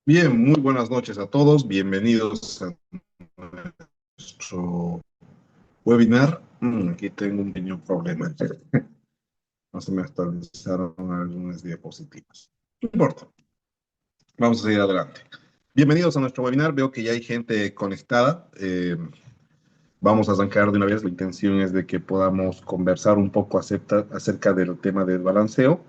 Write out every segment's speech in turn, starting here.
Bien, muy buenas noches a todos. Bienvenidos a nuestro webinar. Aquí tengo un pequeño problema. No se me actualizaron algunas diapositivas. No importa. Vamos a seguir adelante. Bienvenidos a nuestro webinar. Veo que ya hay gente conectada. Vamos a arrancar de una vez. La intención es de que podamos conversar un poco acerca del tema del balanceo.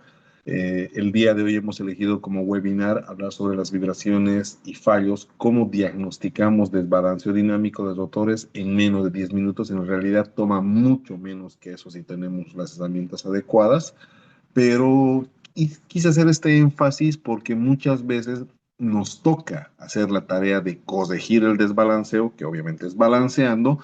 El día de hoy hemos elegido como webinar hablar sobre las vibraciones y fallos, cómo diagnosticamos desbalanceo dinámico de rotores en menos de 10 minutos. En realidad toma mucho menos que eso si tenemos las herramientas adecuadas, pero quise hacer este énfasis porque muchas veces nos toca hacer la tarea de corregir el desbalanceo, que obviamente es balanceando,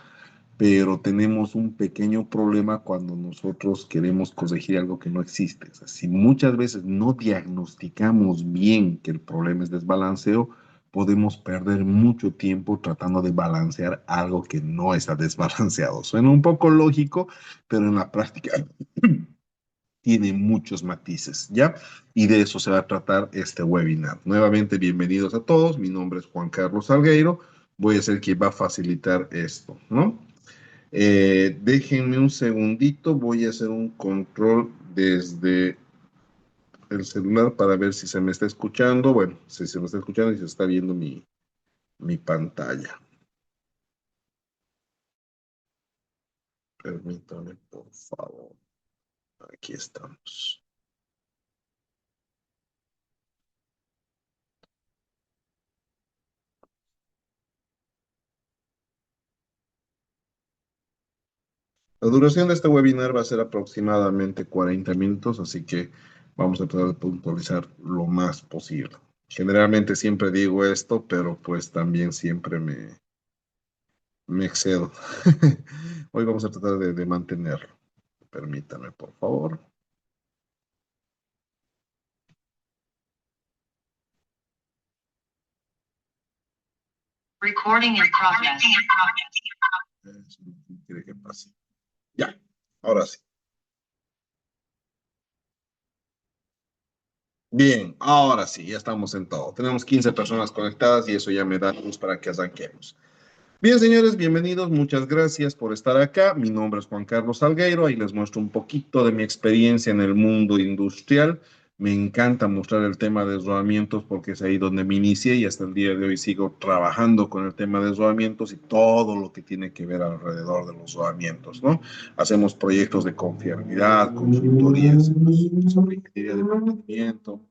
pero tenemos un pequeño problema cuando nosotros queremos corregir algo que no existe. O sea, si muchas veces no diagnosticamos bien que el problema es desbalanceo, podemos perder mucho tiempo tratando de balancear algo que no está desbalanceado. Suena un poco lógico, pero en la práctica tiene muchos matices, ¿ya? Y de eso se va a tratar este webinar. Nuevamente, bienvenidos a todos. Mi nombre es Juan Carlos Salgueiro. Voy a ser quien va a facilitar esto, ¿no? Déjenme un segundito, voy a hacer un control desde el celular para ver si se me está escuchando. Bueno, si se me está escuchando y se está viendo mi pantalla. Permítame, por favor. Aquí estamos. La duración de este webinar va a ser aproximadamente 40 minutos, así que vamos a tratar de puntualizar lo más posible. Generalmente siempre digo esto, pero pues también siempre me excedo. Hoy vamos a tratar de mantenerlo. Permítame, por favor. Recording in progress. Eso no quiere que pase. Ya, ahora sí. Bien, ahora sí, ya estamos en todo. Tenemos 15 personas conectadas y eso ya me da luz para que arranquemos. Bien, señores, bienvenidos. Muchas gracias por estar acá. Mi nombre es Juan Carlos Salgueiro. Ahí les muestro un poquito de mi experiencia en el mundo industrial. Me encanta mostrar el tema de rodamientos porque es ahí donde me inicié y hasta el día de hoy sigo trabajando con el tema de rodamientos y todo lo que tiene que ver alrededor de los rodamientos, ¿no? Hacemos proyectos de confiabilidad, consultorías sobre ingeniería de mantenimiento,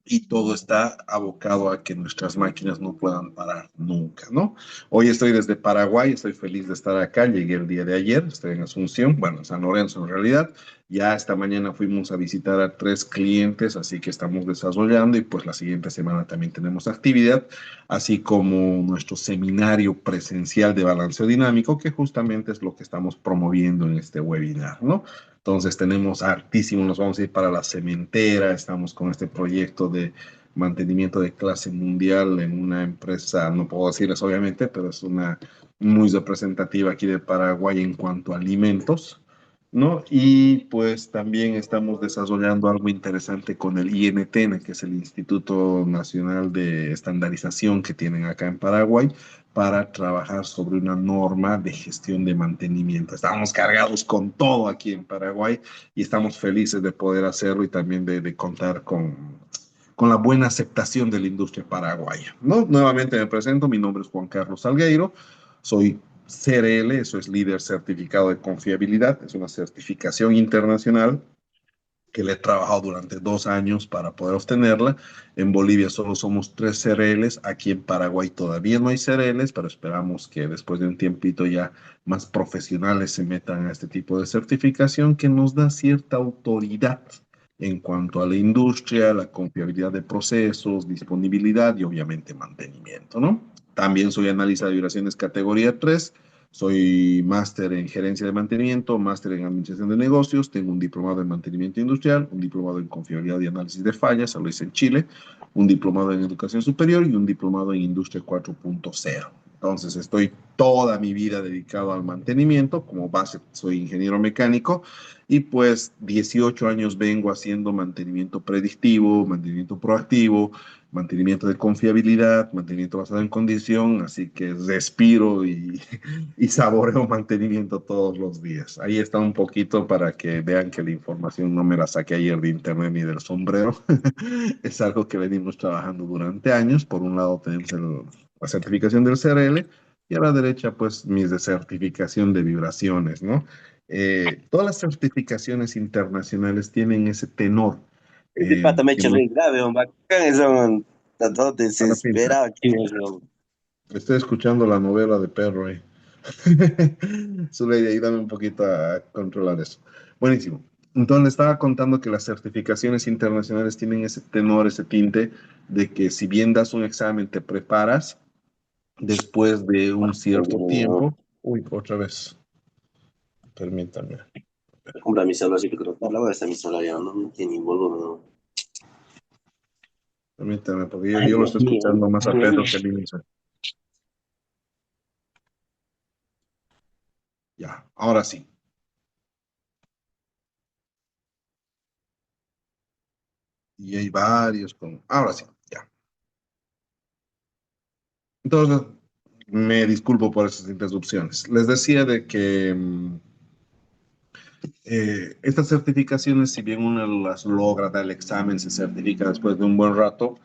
y todo está abocado a que nuestras máquinas no puedan parar nunca, ¿no? Hoy estoy desde Paraguay, estoy feliz de estar acá, llegué el día de ayer, estoy en Asunción, bueno, en San Lorenzo en realidad, ya esta mañana fuimos a visitar a 3 clientes, así que estamos desarrollando y pues la siguiente semana también tenemos actividad, así como nuestro seminario presencial de balanceo dinámico, que justamente es lo que estamos promoviendo en este webinar, ¿no? Entonces tenemos hartísimo, nos vamos a ir para la cementera, estamos con este proyecto de mantenimiento de clase mundial en una empresa, no puedo decirles obviamente, pero es una muy representativa aquí de Paraguay en cuanto a alimentos, ¿no? Y pues también estamos desarrollando algo interesante con el INTN, que es el Instituto Nacional de Estandarización que tienen acá en Paraguay, para trabajar sobre una norma de gestión de mantenimiento. Estamos cargados con todo aquí en Paraguay y estamos felices de poder hacerlo y también de contar con la buena aceptación de la industria paraguaya, ¿no? Nuevamente me presento, mi nombre es Juan Carlos Salgueiro, soy CRL, eso es líder certificado de confiabilidad, es una certificación internacional que le he trabajado durante 2 años para poder obtenerla. En Bolivia solo somos 3 CRLs, aquí en Paraguay todavía no hay CRLs, pero esperamos que después de un tiempito ya más profesionales se metan a este tipo de certificación que nos da cierta autoridad en cuanto a la industria, la confiabilidad de procesos, disponibilidad y obviamente mantenimiento, ¿no? También soy analista de vibraciones categoría 3. Soy máster en gerencia de mantenimiento, máster en administración de negocios, tengo un diplomado en mantenimiento industrial, un diplomado en confiabilidad y análisis de fallas, lo hice en Chile, un diplomado en educación superior y un diplomado en industria 4.0. Entonces, estoy toda mi vida dedicado al mantenimiento. Como base, soy ingeniero mecánico y pues 18 años vengo haciendo mantenimiento predictivo, mantenimiento proactivo, mantenimiento de confiabilidad, mantenimiento basado en condición. Así que respiro y saboreo mantenimiento todos los días. Ahí está un poquito para que vean que la información no me la saqué ayer de internet ni del sombrero. Es algo que venimos trabajando durante años. Por un lado tenemos la certificación del CRL y a la derecha pues mis de certificación de vibraciones, ¿no? Todas las certificaciones internacionales tienen ese tenor. Ese pata me ha Que hecho no, reír grave, hombre. Bacán eso, man. Está todo a la pinta. desesperado aquí, weón. Estoy escuchando la novela de Perro ahí. Zuleida, ayúdame un poquito a controlar eso. Buenísimo. Entonces, le estaba contando que las certificaciones internacionales tienen ese tenor, ese tinte de que si bien das un examen, te preparas después de un cierto tiempo. Uy, otra vez, permítame. Compra mi celular, así que creo que la voy a estar mi celular ya, no tiene ni volumen, no. Permítame, porque yo, Ay, yo lo Dios estoy mío. escuchando más a Pedro que a mí mismo. Ya, ahora sí. Y hay varios con. Ahora sí, ya. Entonces, me disculpo por esas interrupciones. Les decía de que estas certificaciones, si bien uno las logra, da el examen, se certifica después de un buen rato,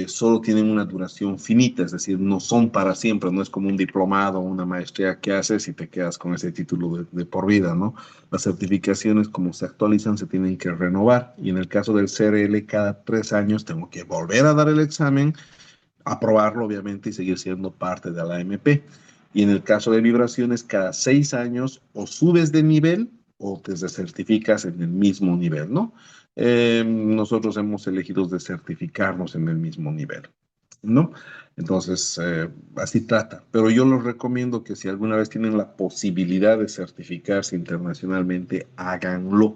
solo tienen una duración finita, es decir, no son para siempre, no es como un diplomado o una maestría que haces y te quedas con ese título de por vida, ¿no? Las certificaciones, como se actualizan, se tienen que renovar y en el caso del CRL, cada 3 años tengo que volver a dar el examen, aprobarlo obviamente y seguir siendo parte de la AMP. Y en el caso de vibraciones, cada 6 años o subes de nivel o te desertificas en el mismo nivel, ¿no? Nosotros hemos elegido desertificarnos en el mismo nivel, ¿no? Entonces, así trata. Pero yo les recomiendo que si alguna vez tienen la posibilidad de certificarse internacionalmente, háganlo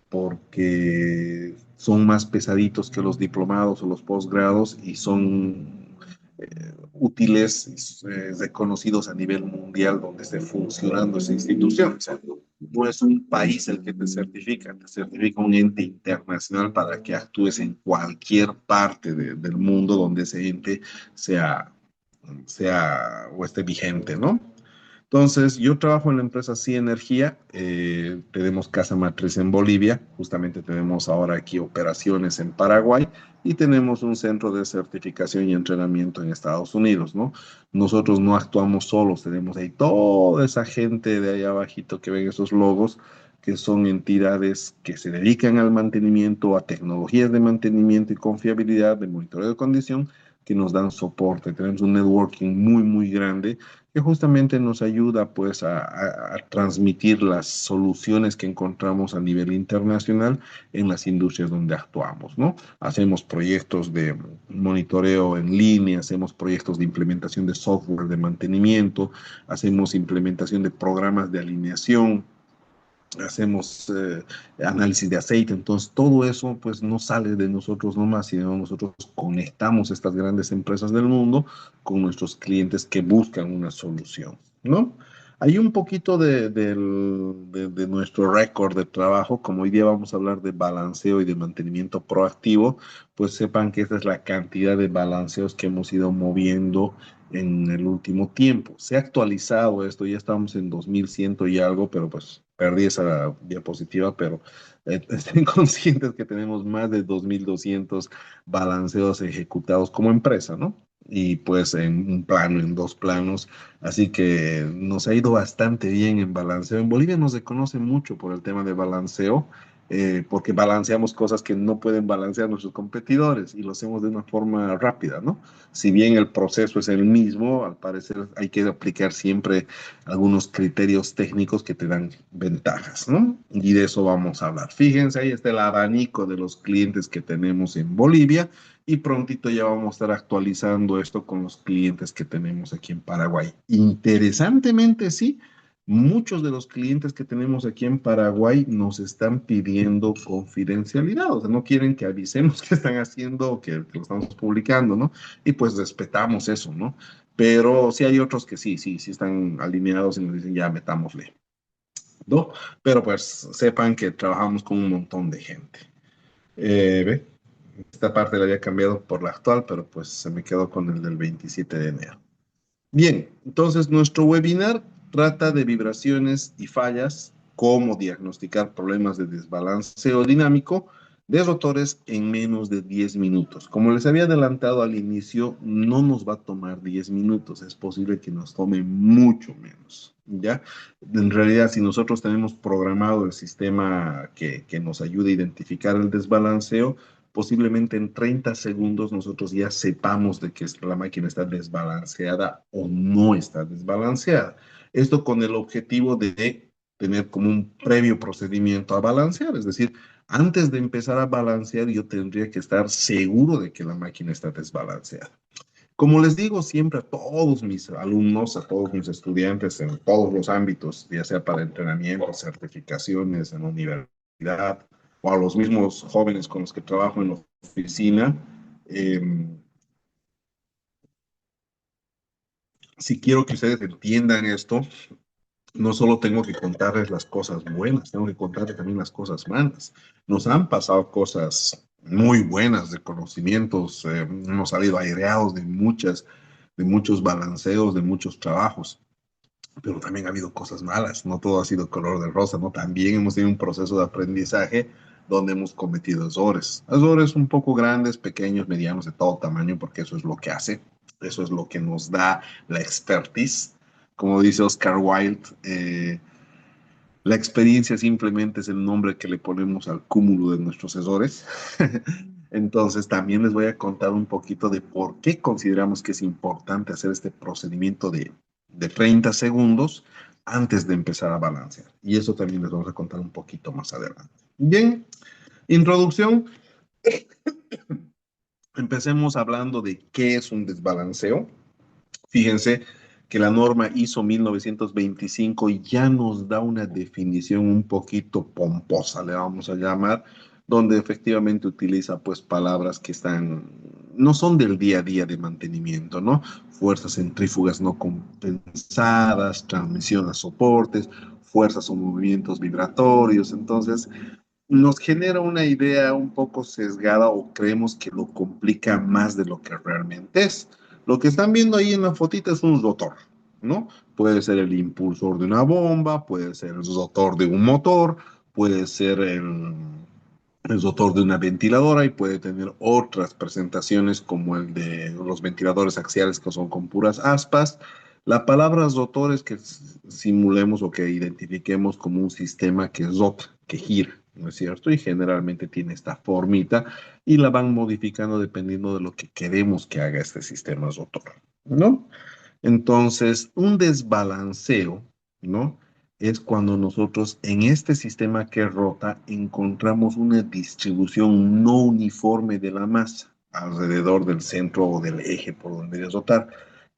porque son más pesaditos que los diplomados o los posgrados y son útiles, reconocidos a nivel mundial donde esté funcionando esa institución. O sea, no es un país el que te certifica un ente internacional para que actúes en cualquier parte del mundo donde ese ente sea, sea o esté vigente, ¿no? Entonces, yo trabajo en la empresa Sí Energía, tenemos casa matriz en Bolivia, justamente tenemos ahora aquí operaciones en Paraguay y tenemos un centro de certificación y entrenamiento en Estados Unidos, ¿no? Nosotros no actuamos solos, tenemos ahí toda esa gente de ahí abajito que ven esos logos, que son entidades que se dedican al mantenimiento, a tecnologías de mantenimiento y confiabilidad, de monitoreo de condición, que nos dan soporte. Tenemos un networking muy, muy grande que justamente nos ayuda pues a transmitir las soluciones que encontramos a nivel internacional en las industrias donde actuamos, ¿no? Hacemos proyectos de monitoreo en línea, hacemos proyectos de implementación de software de mantenimiento, hacemos implementación de programas de alineación, hacemos análisis de aceite, entonces todo eso pues no sale de nosotros nomás, sino nosotros conectamos estas grandes empresas del mundo con nuestros clientes que buscan una solución, ¿no? Hay un poquito de nuestro récord de trabajo, como hoy día vamos a hablar de balanceo y de mantenimiento proactivo, pues sepan que esta es la cantidad de balanceos que hemos ido moviendo en el último tiempo. Se ha actualizado esto, ya estamos en 2100 y algo, pero pues perdí esa diapositiva, pero estén conscientes que tenemos más de 2200 balanceos ejecutados como empresa, ¿no? Y pues en un plano, en dos planos. Así que nos ha ido bastante bien en balanceo. En Bolivia nos reconoce mucho por el tema de balanceo, porque balanceamos cosas que no pueden balancear nuestros competidores y lo hacemos de una forma rápida, ¿no? Si bien el proceso es el mismo, al parecer hay que aplicar siempre algunos criterios técnicos que te dan ventajas, ¿no? Y de eso vamos a hablar. Fíjense, ahí está el abanico de los clientes que tenemos en Bolivia y prontito ya vamos a estar actualizando esto con los clientes que tenemos aquí en Paraguay. Interesantemente, sí. Muchos de los clientes que tenemos aquí en Paraguay nos están pidiendo confidencialidad, o sea, no quieren que avisemos qué están haciendo o que lo estamos publicando, ¿no? Y pues respetamos eso, ¿no? pero sí hay otros que sí están alineados y nos dicen ya metámosle, ¿no? Pero pues sepan que trabajamos con un montón de gente. ¿Ve? Esta parte la había cambiado por la actual, pero pues se me quedó con el del 27 de enero. Bien, entonces nuestro webinar trata de vibraciones y fallas, cómo diagnosticar problemas de desbalanceo dinámico de rotores en menos de 10 minutos. Como les había adelantado al inicio, no nos va a tomar 10 minutos, es posible que nos tome mucho menos, ¿ya? En realidad, si nosotros tenemos programado el sistema que nos ayude a identificar el desbalanceo, posiblemente en 30 segundos nosotros ya sepamos de que la máquina está desbalanceada o no está desbalanceada. Esto con el objetivo de tener como un previo procedimiento a balancear, es decir, antes de empezar a balancear yo tendría que estar seguro de que la máquina está desbalanceada. Como les digo siempre a todos mis alumnos, a todos mis estudiantes en todos los ámbitos, ya sea para entrenamiento, certificaciones en la universidad o a los mismos jóvenes con los que trabajo en la oficina, eh, si quiero que ustedes entiendan esto, no solo tengo que contarles las cosas buenas, tengo que contarles también las cosas malas. Nos han pasado cosas muy buenas de conocimientos, hemos salido aireados de muchos balanceos, de muchos trabajos, pero también ha habido cosas malas, no todo ha sido color de rosa, ¿no? También hemos tenido un proceso de aprendizaje donde hemos cometido errores un poco grandes, pequeños, medianos, de todo tamaño, porque eso es lo que hace, eso es lo que nos da la expertise. Como dice Oscar Wilde, la experiencia simplemente es el nombre que le ponemos al cúmulo de nuestros errores. Entonces, también les voy a contar un poquito de por qué consideramos que es importante hacer este procedimiento de 30 segundos antes de empezar a balancear. Y eso también les vamos a contar un poquito más adelante. Bien, introducción. Empecemos hablando de qué es un desbalanceo. Fíjense que la norma ISO 1925 ya nos da una definición un poquito pomposa, le vamos a llamar, donde efectivamente utiliza pues palabras que están, no son del día a día de mantenimiento, ¿no? Fuerzas centrífugas no compensadas, transmisión a soportes, fuerzas o movimientos vibratorios. Entonces, nos genera una idea un poco sesgada o creemos que lo complica más de lo que realmente es. Lo que están viendo ahí en la fotita es un rotor, ¿no? Puede ser el impulsor de una bomba, puede ser el rotor de un motor, puede ser el rotor de una ventiladora y puede tener otras presentaciones como el de los ventiladores axiales que son con puras aspas. La palabra rotor es que simulemos o que identifiquemos como un sistema que rota, que gira, ¿no es cierto? Y generalmente tiene esta formita y la van modificando dependiendo de lo que queremos que haga este sistema rotor, ¿no? Entonces, un desbalanceo, ¿no? Es cuando nosotros en este sistema que rota encontramos una distribución no uniforme de la masa alrededor del centro o del eje por donde debe rotar.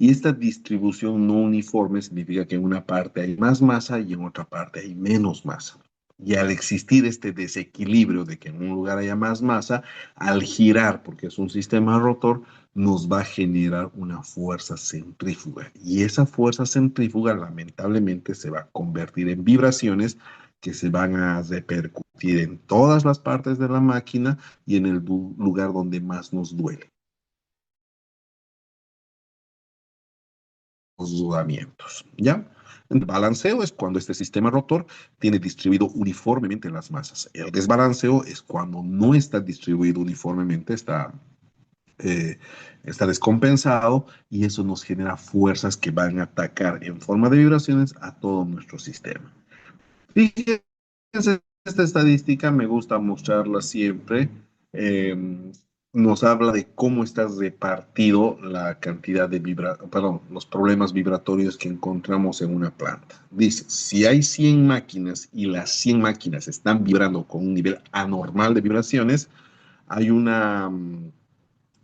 Y esta distribución no uniforme significa que en una parte hay más masa y en otra parte hay menos masa. Y al existir este desequilibrio de que en un lugar haya más masa, al girar, porque es un sistema rotor, nos va a generar una fuerza centrífuga. Y esa fuerza centrífuga lamentablemente se va a convertir en vibraciones que se van a repercutir en todas las partes de la máquina y en el lugar donde más nos duele, los rodamientos. ¿Ya? El balanceo es cuando este sistema rotor tiene distribuido uniformemente las masas. El desbalanceo es cuando no está distribuido uniformemente, eh, está descompensado y eso nos genera fuerzas que van a atacar en forma de vibraciones a todo nuestro sistema. Fíjense, esta estadística me gusta mostrarla siempre. eh, Nos habla de cómo está repartido la cantidad de perdón, los problemas vibratorios que encontramos en una planta. Dice, si hay 100 máquinas y las 100 máquinas están vibrando con un nivel anormal de vibraciones, hay una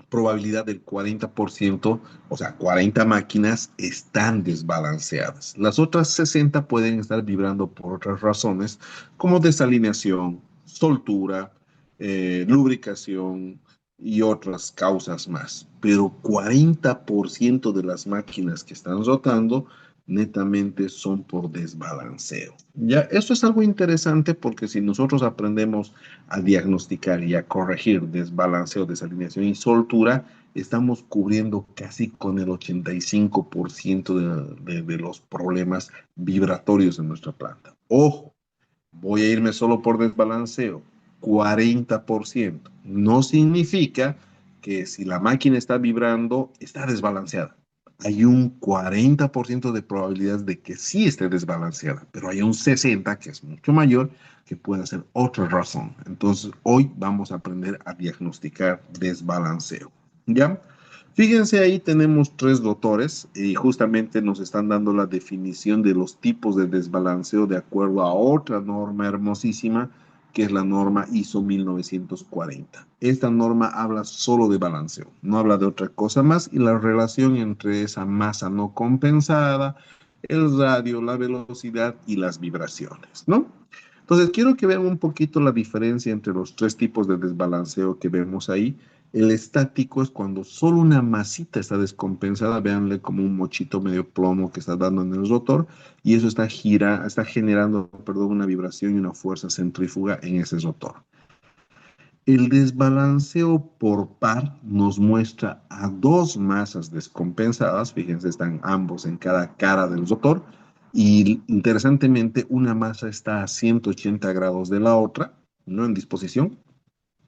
probabilidad del 40%, o sea, 40 máquinas están desbalanceadas. Las otras 60 pueden estar vibrando por otras razones, como desalineación, soltura, lubricación, y otras causas más. Pero 40% de las máquinas que están rotando netamente son por desbalanceo. Ya, esto es algo interesante porque si nosotros aprendemos a diagnosticar y a corregir desbalanceo, desalineación y soltura, estamos cubriendo casi con el 85% de los problemas vibratorios en nuestra planta. Ojo, voy a irme solo por desbalanceo, 40%. No significa que si la máquina está vibrando, está desbalanceada. Hay un 40% de probabilidades de que sí esté desbalanceada, pero hay un 60%, que es mucho mayor, que puede ser otra razón. Entonces, hoy vamos a aprender a diagnosticar desbalanceo. ¿Ya? Fíjense, ahí tenemos tres doctores y justamente nos están dando la definición de los tipos de desbalanceo de acuerdo a otra norma hermosísima, que es la norma ISO 1940. Esta norma habla solo de balanceo, no habla de otra cosa más, y la relación entre esa masa no compensada, el radio, la velocidad y las vibraciones, ¿no? Entonces, quiero que vean un poquito la diferencia entre los tres tipos de desbalanceo que vemos ahí. El estático es cuando solo una masita está descompensada, véanle como un mochito medio plomo que está dando en el rotor, y eso está generando, perdón, una vibración y una fuerza centrífuga en ese rotor. El desbalanceo por par nos muestra a dos masas descompensadas, fíjense, están ambos en cada cara del rotor, y interesantemente una masa está a 180 grados de la otra, ¿no? En disposición,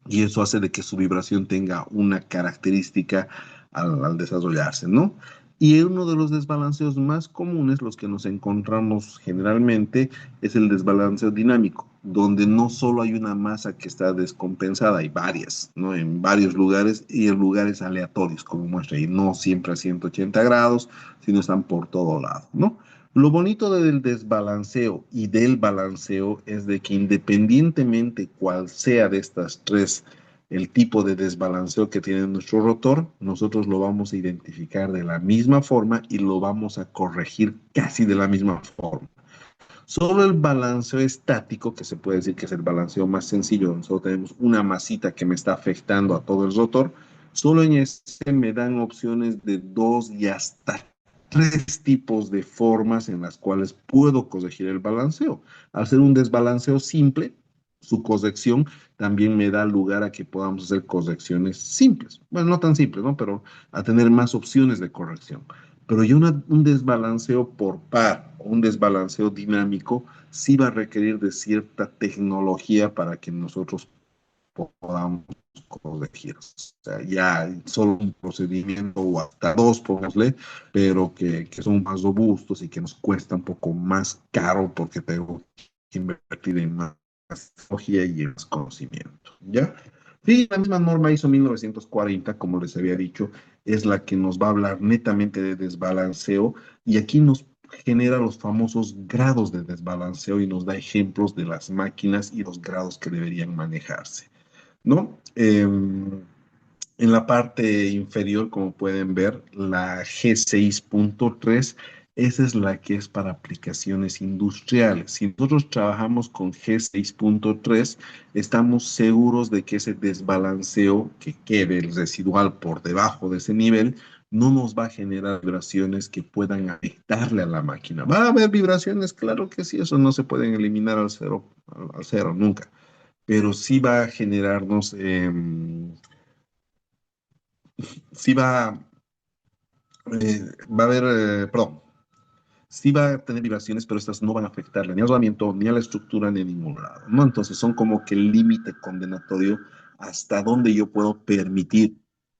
y eso hace de que su vibración tenga una característica al desarrollarse, ¿no? Y uno de los desbalanceos más comunes, los que nos encontramos generalmente, es el desbalanceo dinámico, donde no solo hay una masa que está descompensada, hay varias, ¿no? En varios lugares y en lugares aleatorios, como muestra ahí, no siempre a 180 grados, sino están por todo lado, ¿no? Lo bonito del desbalanceo y del balanceo es de que independientemente cuál sea de estas tres, el tipo de desbalanceo que tiene nuestro rotor, nosotros lo vamos a identificar de la misma forma y lo vamos a corregir casi de la misma forma. Solo el balanceo estático, que se puede decir que es el balanceo más sencillo, donde solo tenemos una masita que me está afectando a todo el rotor, solo en ese me dan opciones de dos y hasta tres tipos de formas en las cuales puedo corregir el balanceo. Al ser un desbalanceo simple, su corrección también me da lugar a que podamos hacer correcciones simples. Bueno, no tan simples, ¿no? Pero a tener más opciones de corrección. Pero ya un desbalanceo por par o un desbalanceo dinámico sí va a requerir de cierta tecnología para que nosotros podamos corregir. O sea, ya solo un procedimiento o hasta dos, pongámosle, pero que son más robustos y que nos cuesta un poco más caro porque tengo que invertir en más tecnología y en más conocimiento. ¿Ya? Sí, la misma norma ISO 1940, como les había dicho, es la que nos va a hablar netamente de desbalanceo y aquí nos genera los famosos grados de desbalanceo y nos da ejemplos de las máquinas y los grados que deberían manejarse, ¿no? En la parte inferior, como pueden ver, la G6.3, esa es la que es para aplicaciones industriales. Si nosotros trabajamos con G6.3, estamos seguros de que ese desbalanceo que quede el residual por debajo de ese nivel no nos va a generar vibraciones que puedan afectarle a la máquina. ¿Va a haber vibraciones? Claro que sí, eso no se pueden eliminar al cero nunca, pero sí va a generarnos, sí va a haber, perdón, sí va a tener vibraciones, pero estas no van a afectarle ni al rodamiento, ni a la estructura, ni a ningún lado, ¿no? Entonces son como que el límite condenatorio hasta donde yo puedo permitir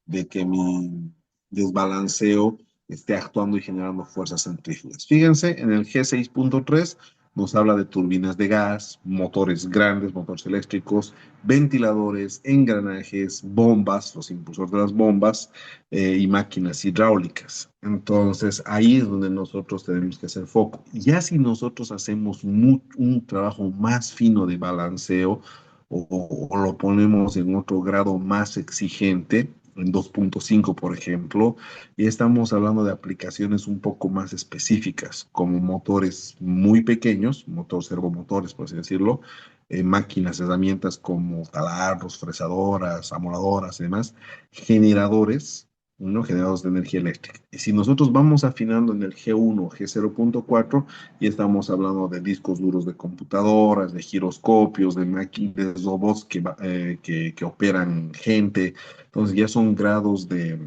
de que mi desbalanceo esté actuando y generando fuerzas centrífugas. Fíjense, en el G6.3 nos habla de turbinas de gas, motores grandes, motores eléctricos, ventiladores, engranajes, bombas, los impulsores de las bombas, y máquinas hidráulicas. Entonces, ahí es donde nosotros tenemos que hacer foco. Ya si nosotros hacemos un trabajo más fino de balanceo o lo ponemos en otro grado más exigente, en 2.5, por ejemplo, y estamos hablando de aplicaciones un poco más específicas, como motores muy pequeños, motores servomotores, por así decirlo, máquinas, herramientas como taladros, fresadoras, amoladoras y demás, generadores, ¿no? Generadores de energía eléctrica. Y si nosotros vamos afinando en el G1, G0.4, y estamos hablando de discos duros de computadoras, de giroscopios, de máquinas, de robots que operan gente. Entonces ya son grados de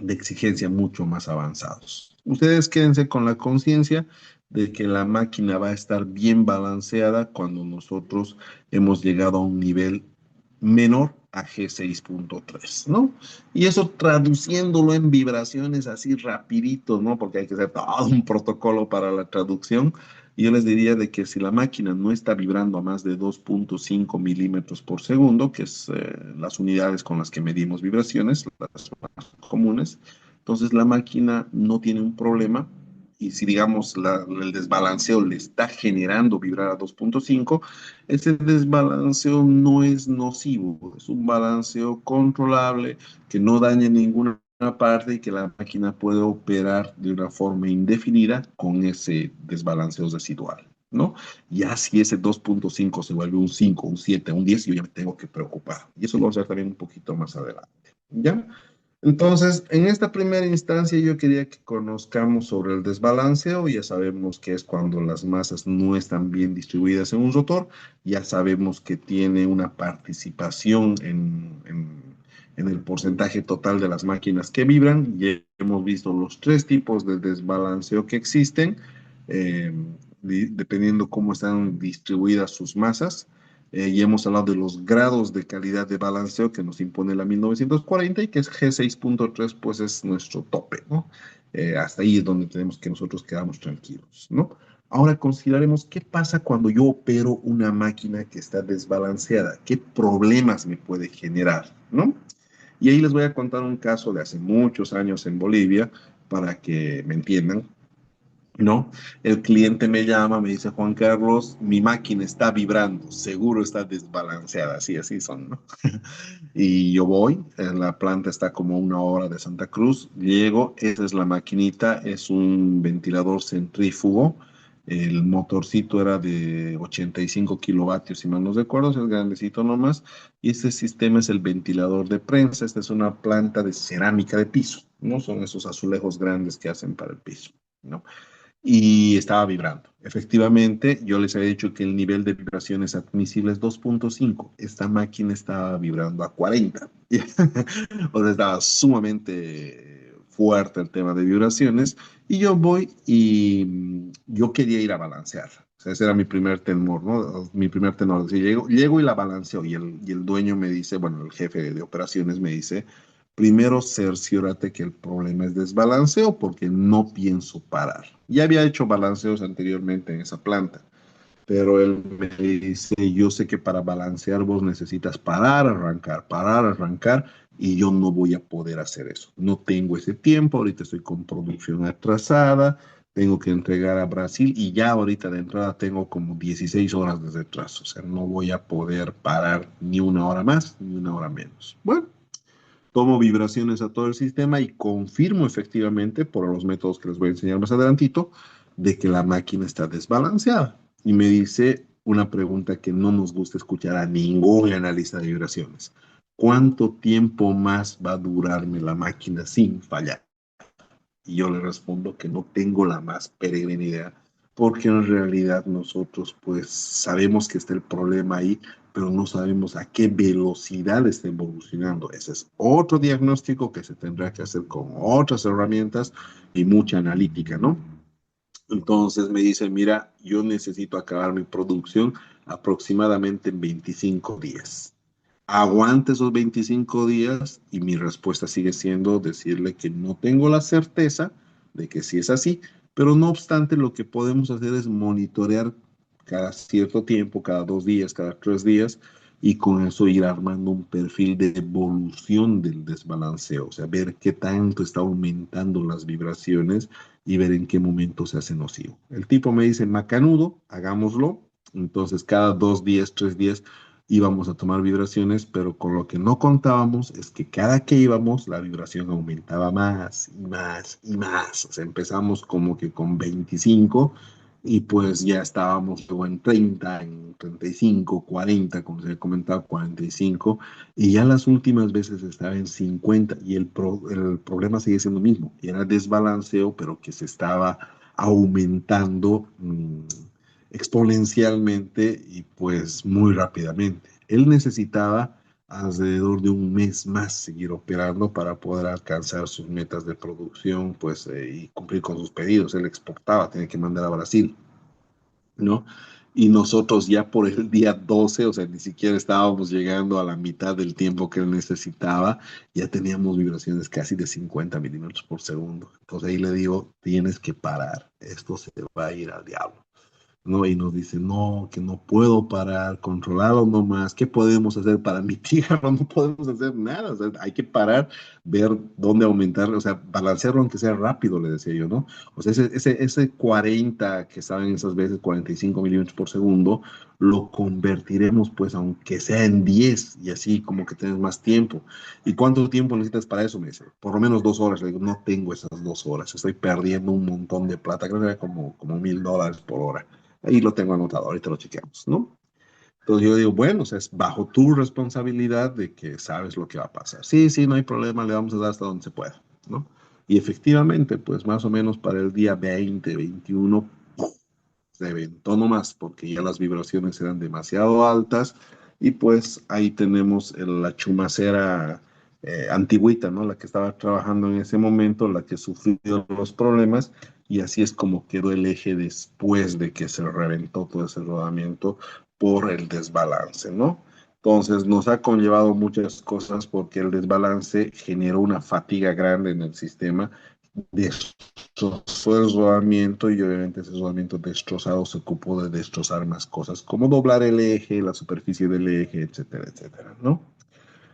exigencia mucho más avanzados. Ustedes quédense con la conciencia de que la máquina va a estar bien balanceada cuando nosotros hemos llegado a un nivel menor a G6.3, ¿no? Y eso traduciéndolo en vibraciones así rapidito, ¿no? Porque hay que hacer todo un protocolo para la traducción. Y yo les diría de que si la máquina no está vibrando a más de 2.5 milímetros por segundo, que es las unidades con las que medimos vibraciones, las comunes, entonces la máquina no tiene un problema y si digamos el desbalanceo le está generando vibrar a 2.5, ese desbalanceo no es nocivo, es un balanceo controlable que no daña ninguna parte y que la máquina puede operar de una forma indefinida con ese desbalanceo residual, ¿no? Ya si ese 2.5 se vuelve un 5, un 7, un 10, yo ya me tengo que preocupar. Y eso lo vamos a ver también un poquito más adelante, ¿ya? Entonces, en esta primera instancia yo quería que conozcamos sobre el desbalanceo. Ya sabemos que es cuando las masas no están bien distribuidas en un rotor. Ya sabemos que tiene una participación en el porcentaje total de las máquinas que vibran. Ya hemos visto los tres tipos de desbalanceo que existen, eh, dependiendo cómo están distribuidas sus masas. Y hemos hablado de los grados de calidad de balanceo que nos impone la 1940 y que es G6.3, pues es nuestro tope, ¿no? Hasta ahí es donde tenemos que nosotros quedamos tranquilos, ¿no? Ahora consideraremos qué pasa cuando yo opero una máquina que está desbalanceada, qué problemas me puede generar, ¿no? Y ahí les voy a contar un caso de hace muchos años en Bolivia para que me entiendan. ¿No? El cliente me llama, me dice, Juan Carlos, mi máquina está vibrando, seguro está desbalanceada, así, así son, ¿no? Y yo voy, la planta está como a 1 hora de Santa Cruz, llego, esa es la maquinita, es un ventilador centrífugo, el motorcito era de 85 kilovatios, si mal no recuerdo, es el grandecito nomás, y este sistema es el ventilador de prensa, esta es una planta de cerámica de piso, ¿no? Son esos azulejos grandes que hacen para el piso, ¿no? Y estaba vibrando. Efectivamente, yo les había dicho que el nivel de vibraciones admisible es 2.5. Esta máquina estaba vibrando a 40. O sea, estaba sumamente fuerte el tema de vibraciones. Y yo voy y yo quería ir a balancear. O sea, ese era mi primer temor, ¿no? Mi primer tenor. Si llego y la balanceo y el dueño me dice, bueno, el jefe de operaciones me dice, primero cerciórate que el problema es desbalanceo porque no pienso parar. Ya había hecho balanceos anteriormente en esa planta, pero él me dice, yo sé que para balancear vos necesitas parar, arrancar, y yo no voy a poder hacer eso. No tengo ese tiempo, ahorita estoy con producción atrasada, tengo que entregar a Brasil y ya ahorita de entrada tengo como 16 horas de retraso, o sea, no voy a poder parar ni 1 hora más ni 1 hora menos. Bueno, tomo vibraciones a todo el sistema y confirmo efectivamente, por los métodos que les voy a enseñar más adelantito, de que la máquina está desbalanceada. Y me dice una pregunta que no nos gusta escuchar a ningún analista de vibraciones. ¿Cuánto tiempo más va a durarme la máquina sin fallar? Y yo le respondo que no tengo la más peregrina idea, porque en realidad nosotros pues sabemos que está el problema ahí, pero no sabemos a qué velocidad está evolucionando. Ese es otro diagnóstico que se tendrá que hacer con otras herramientas y mucha analítica, ¿no? Entonces me dice, mira, yo necesito acabar mi producción aproximadamente en 25 días. Aguante esos 25 días y mi respuesta sigue siendo decirle que no tengo la certeza de que sí es así, pero no obstante lo que podemos hacer es monitorear cada cierto tiempo, cada 2 días, cada 3 días, y con eso ir armando un perfil de evolución del desbalanceo, o sea, ver qué tanto está aumentando las vibraciones y ver en qué momento se hace nocivo. El tipo me dice, macanudo, hagámoslo. Entonces, cada 2 días, 3 días, íbamos a tomar vibraciones, pero con lo que no contábamos es que cada que íbamos, la vibración aumentaba más y más y más. O sea, empezamos como que con 25 y pues ya estábamos luego en 30, en 35, 40, como se había comentado, 45, y ya las últimas veces estaba en 50, y el problema sigue siendo el mismo, y era desbalanceo, pero que se estaba aumentando exponencialmente y pues muy rápidamente. Él necesitaba alrededor de un mes más seguir operando para poder alcanzar sus metas de producción, pues, y cumplir con sus pedidos. Él exportaba, tenía que mandar a Brasil, ¿no? Y nosotros ya por el día 12, o sea, ni siquiera estábamos llegando a la mitad del tiempo que él necesitaba, ya teníamos vibraciones casi de 50 milímetros por segundo. Entonces ahí le digo, tienes que parar, esto se va a ir al diablo. ¿No? Y nos dice, no, que no puedo parar, controlarlo nomás, ¿qué podemos hacer para mitigarlo? No podemos hacer nada, o sea, hay que parar, ver dónde aumentar, o sea, balancearlo aunque sea rápido, le decía yo, ¿no? O sea, ese 40 que saben esas veces, 45 milímetros por segundo, lo convertiremos pues aunque sea en 10 y así como que tienes más tiempo. ¿Y cuánto tiempo necesitas para eso? Me dice, por lo menos 2 horas. Le digo, no tengo esas 2 horas, estoy perdiendo un montón de plata, creo que era como $1,000 por hora. Ahí lo tengo anotado, ahorita lo chequeamos, ¿no? Entonces yo digo, bueno, o sea, es bajo tu responsabilidad de que sabes lo que va a pasar. Sí, sí, no hay problema, le vamos a dar hasta donde se pueda, ¿no? Y efectivamente, pues más o menos para el día 20, 21, se reventó nomás porque ya las vibraciones eran demasiado altas y pues ahí tenemos la chumacera antigüita, ¿no? La que estaba trabajando en ese momento, la que sufrió los problemas y así es como quedó el eje después de que se reventó todo ese rodamiento por el desbalance, ¿no? Entonces nos ha conllevado muchas cosas porque el desbalance generó una fatiga grande en el sistema, destrozó el rodamiento y obviamente ese rodamiento destrozado se ocupó de destrozar más cosas, como doblar el eje, la superficie del eje, etcétera, etcétera, ¿no?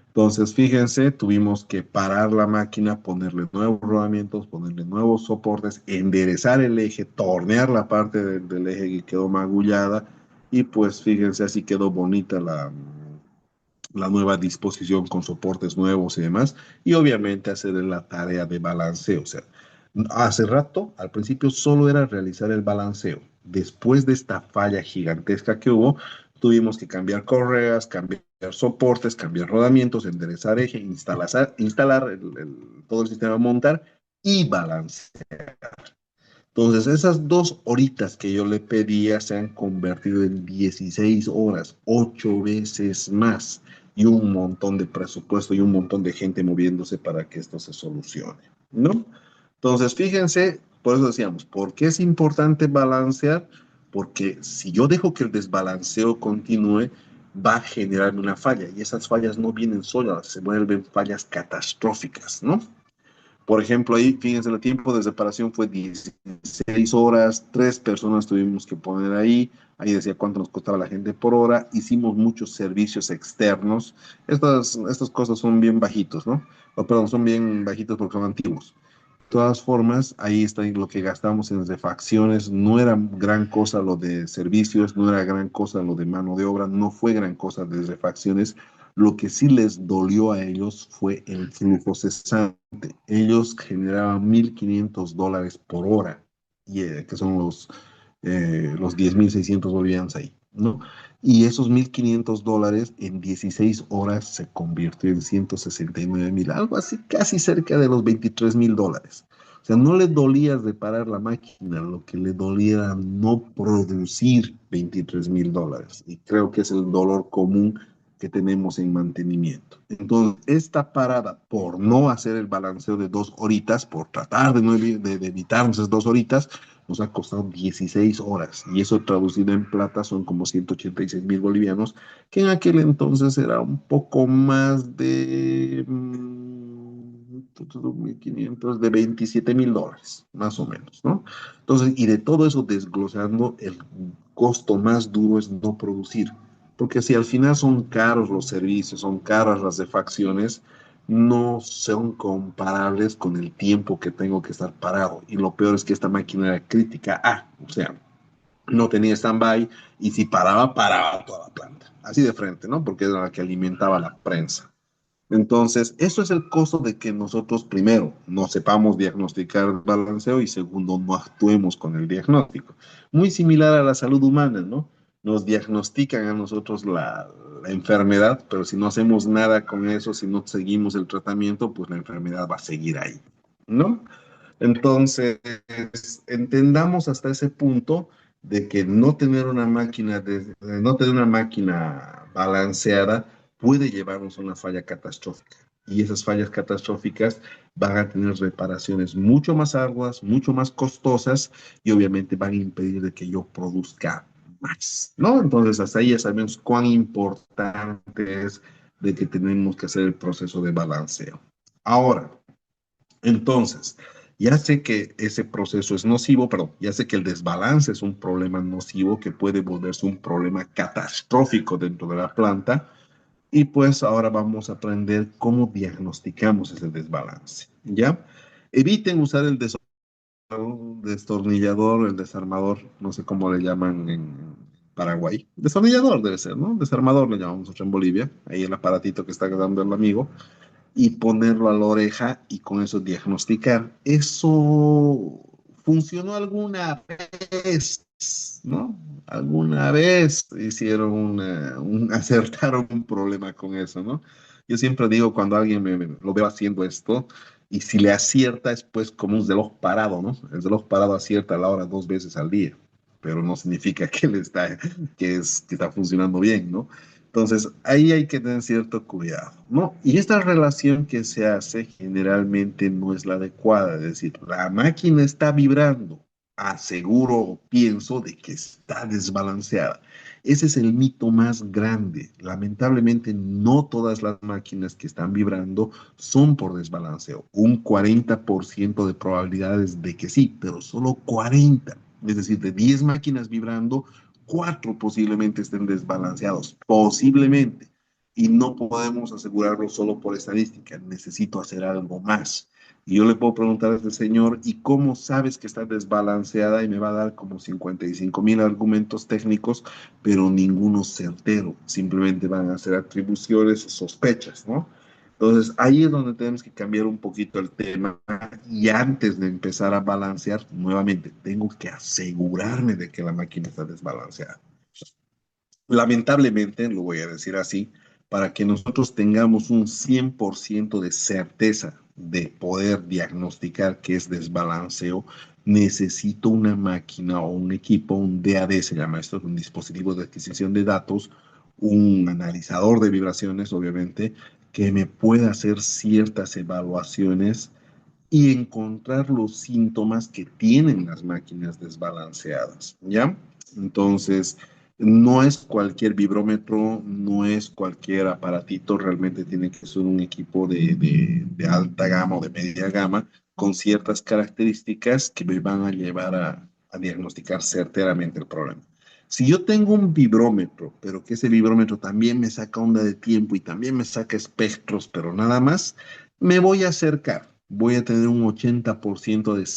Entonces, fíjense, tuvimos que parar la máquina, ponerle nuevos rodamientos, ponerle nuevos soportes, enderezar el eje, tornear la parte del eje que quedó magullada y pues fíjense, así quedó bonita la nueva disposición con soportes nuevos y demás, y obviamente hacer la tarea de balanceo. O sea, hace rato, al principio, solo era realizar el balanceo. Después de esta falla gigantesca que hubo, tuvimos que cambiar correas, cambiar soportes, cambiar rodamientos, enderezar eje, instalar todo el sistema, montar y balancear. Entonces, esas 2 horitas que yo le pedía se han convertido en 16 horas, 8 veces más, y un montón de presupuesto y un montón de gente moviéndose para que esto se solucione, ¿no? Entonces, fíjense, por eso decíamos, ¿por qué es importante balancear? Porque si yo dejo que el desbalanceo continúe, va a generarme una falla, y esas fallas no vienen solas, se vuelven fallas catastróficas, ¿no? Por ejemplo, ahí, fíjense, el tiempo de separación fue 16 horas, 3 personas tuvimos que poner ahí, ahí decía cuánto nos costaba la gente por hora, hicimos muchos servicios externos, estas cosas son bien bajitos, ¿no? O, perdón, son bien bajitos porque son antiguos. De todas formas, ahí está lo que gastamos en refacciones, no era gran cosa lo de servicios, no era gran cosa lo de mano de obra, no fue gran cosa de refacciones. Lo que sí les dolió a ellos fue el flujo cesante. Ellos generaban $1,500 por hora, y, que son los 10,600 bolivianos ahí, ¿no? Y esos $1,500 en 16 horas se convirtió en 169,000, algo así, casi cerca de los $23,000. O sea, no le dolía reparar la máquina, lo que le dolía era no producir $23,000. Y creo que es el dolor común que tenemos en mantenimiento. Entonces, esta parada por no hacer el balanceo de 2 horitas, por tratar de evitarnos esas 2 horitas, nos ha costado 16 horas. Y eso traducido en plata son como 186,000 bolivianos, que en aquel entonces era un poco más de 1,500, de $27,000, más o menos, ¿no? Entonces, y de todo eso desglosando, el costo más duro es no producir. Porque si al final son caros los servicios, son caras las refacciones, no son comparables con el tiempo que tengo que estar parado. Y lo peor es que esta máquina era crítica A, o sea, no tenía stand-by y si paraba, paraba toda la planta. Así de frente, ¿no? Porque era la que alimentaba la prensa. Entonces, eso es el costo de que nosotros, primero, no sepamos diagnosticar el balanceo y segundo, no actuemos con el diagnóstico. Muy similar a la salud humana, ¿no? Nos diagnostican a nosotros la enfermedad, pero si no hacemos nada con eso, si no seguimos el tratamiento, pues la enfermedad va a seguir ahí, ¿no? Entonces, entendamos hasta ese punto de que no tener una máquina, no tener una máquina balanceada puede llevarnos a una falla catastrófica. Y esas fallas catastróficas van a tener reparaciones mucho más arduas, mucho más costosas y obviamente van a impedir de que yo produzca más, ¿no? Entonces, hasta ahí ya sabemos cuán importante es de que tenemos que hacer el proceso de balanceo. Ahora, entonces, ya sé que ese proceso es nocivo, pero ya sé que el desbalance es un problema nocivo que puede volverse un problema catastrófico dentro de la planta. Y pues ahora vamos a aprender cómo diagnosticamos ese desbalance, ¿ya? Eviten usar el destornillador, el desarmador, no sé cómo le llaman en Paraguay. Destornillador debe ser, ¿no? Desarmador le llamamos nosotros en Bolivia, ahí el aparatito que está dando el amigo y ponerlo a la oreja y con eso diagnosticar. Eso funcionó alguna vez, ¿no? Alguna vez hicieron acertaron un problema con eso, ¿no? Yo siempre digo cuando alguien lo veo haciendo esto, y si le acierta es pues como un reloj parado, ¿no? El reloj parado acierta a la hora 2 veces al día, pero no significa que, que está funcionando bien, ¿no? Entonces, ahí hay que tener cierto cuidado, ¿no? Y esta relación que se hace generalmente no es la adecuada, es decir, la máquina está vibrando, aseguro o pienso de que está desbalanceada. Ese es el mito más grande. Lamentablemente, no todas las máquinas que están vibrando son por desbalanceo. Un 40% de probabilidades de que sí, pero solo 40. Es decir, de 10 máquinas vibrando, 4 posiblemente estén desbalanceados, posiblemente. Y no podemos asegurarlo solo por estadística, necesito hacer algo más. Y yo le puedo preguntar a este señor, ¿y cómo sabes que está desbalanceada? Y me va a dar como 55,000 argumentos técnicos, pero ninguno certero. Simplemente van a ser atribuciones o sospechas, ¿no? Entonces, ahí es donde tenemos que cambiar un poquito el tema y antes de empezar a balancear, nuevamente, tengo que asegurarme de que la máquina está desbalanceada. Lamentablemente, lo voy a decir así, para que nosotros tengamos un 100% de certeza de poder diagnosticar qué es desbalanceo, necesito una máquina o un equipo, un DAD se llama esto, un dispositivo de adquisición de datos, un analizador de vibraciones, obviamente, que me pueda hacer ciertas evaluaciones y encontrar los síntomas que tienen las máquinas desbalanceadas, ¿ya? Entonces, no es cualquier vibrómetro, no es cualquier aparatito, realmente tiene que ser un equipo de alta gama o de media gama con ciertas características que me van a llevar a diagnosticar certeramente el problema. Si yo tengo un vibrómetro, pero que ese vibrómetro también me saca onda de tiempo y también me saca espectros, pero nada más, me voy a acercar. Voy a tener un 80% de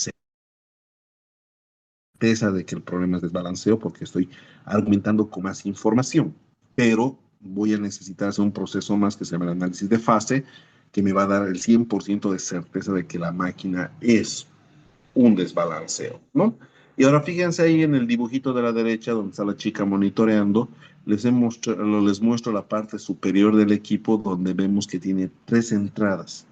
certeza de que el problema es desbalanceo porque estoy argumentando con más información. Pero voy a necesitar hacer un proceso más que se llama el análisis de fase, que me va a dar el 100% de certeza de que la máquina es un desbalanceo, ¿no? Y ahora fíjense ahí en el dibujito de la derecha donde está la chica monitoreando, les muestro la parte superior del equipo donde vemos que tiene 3 entradas.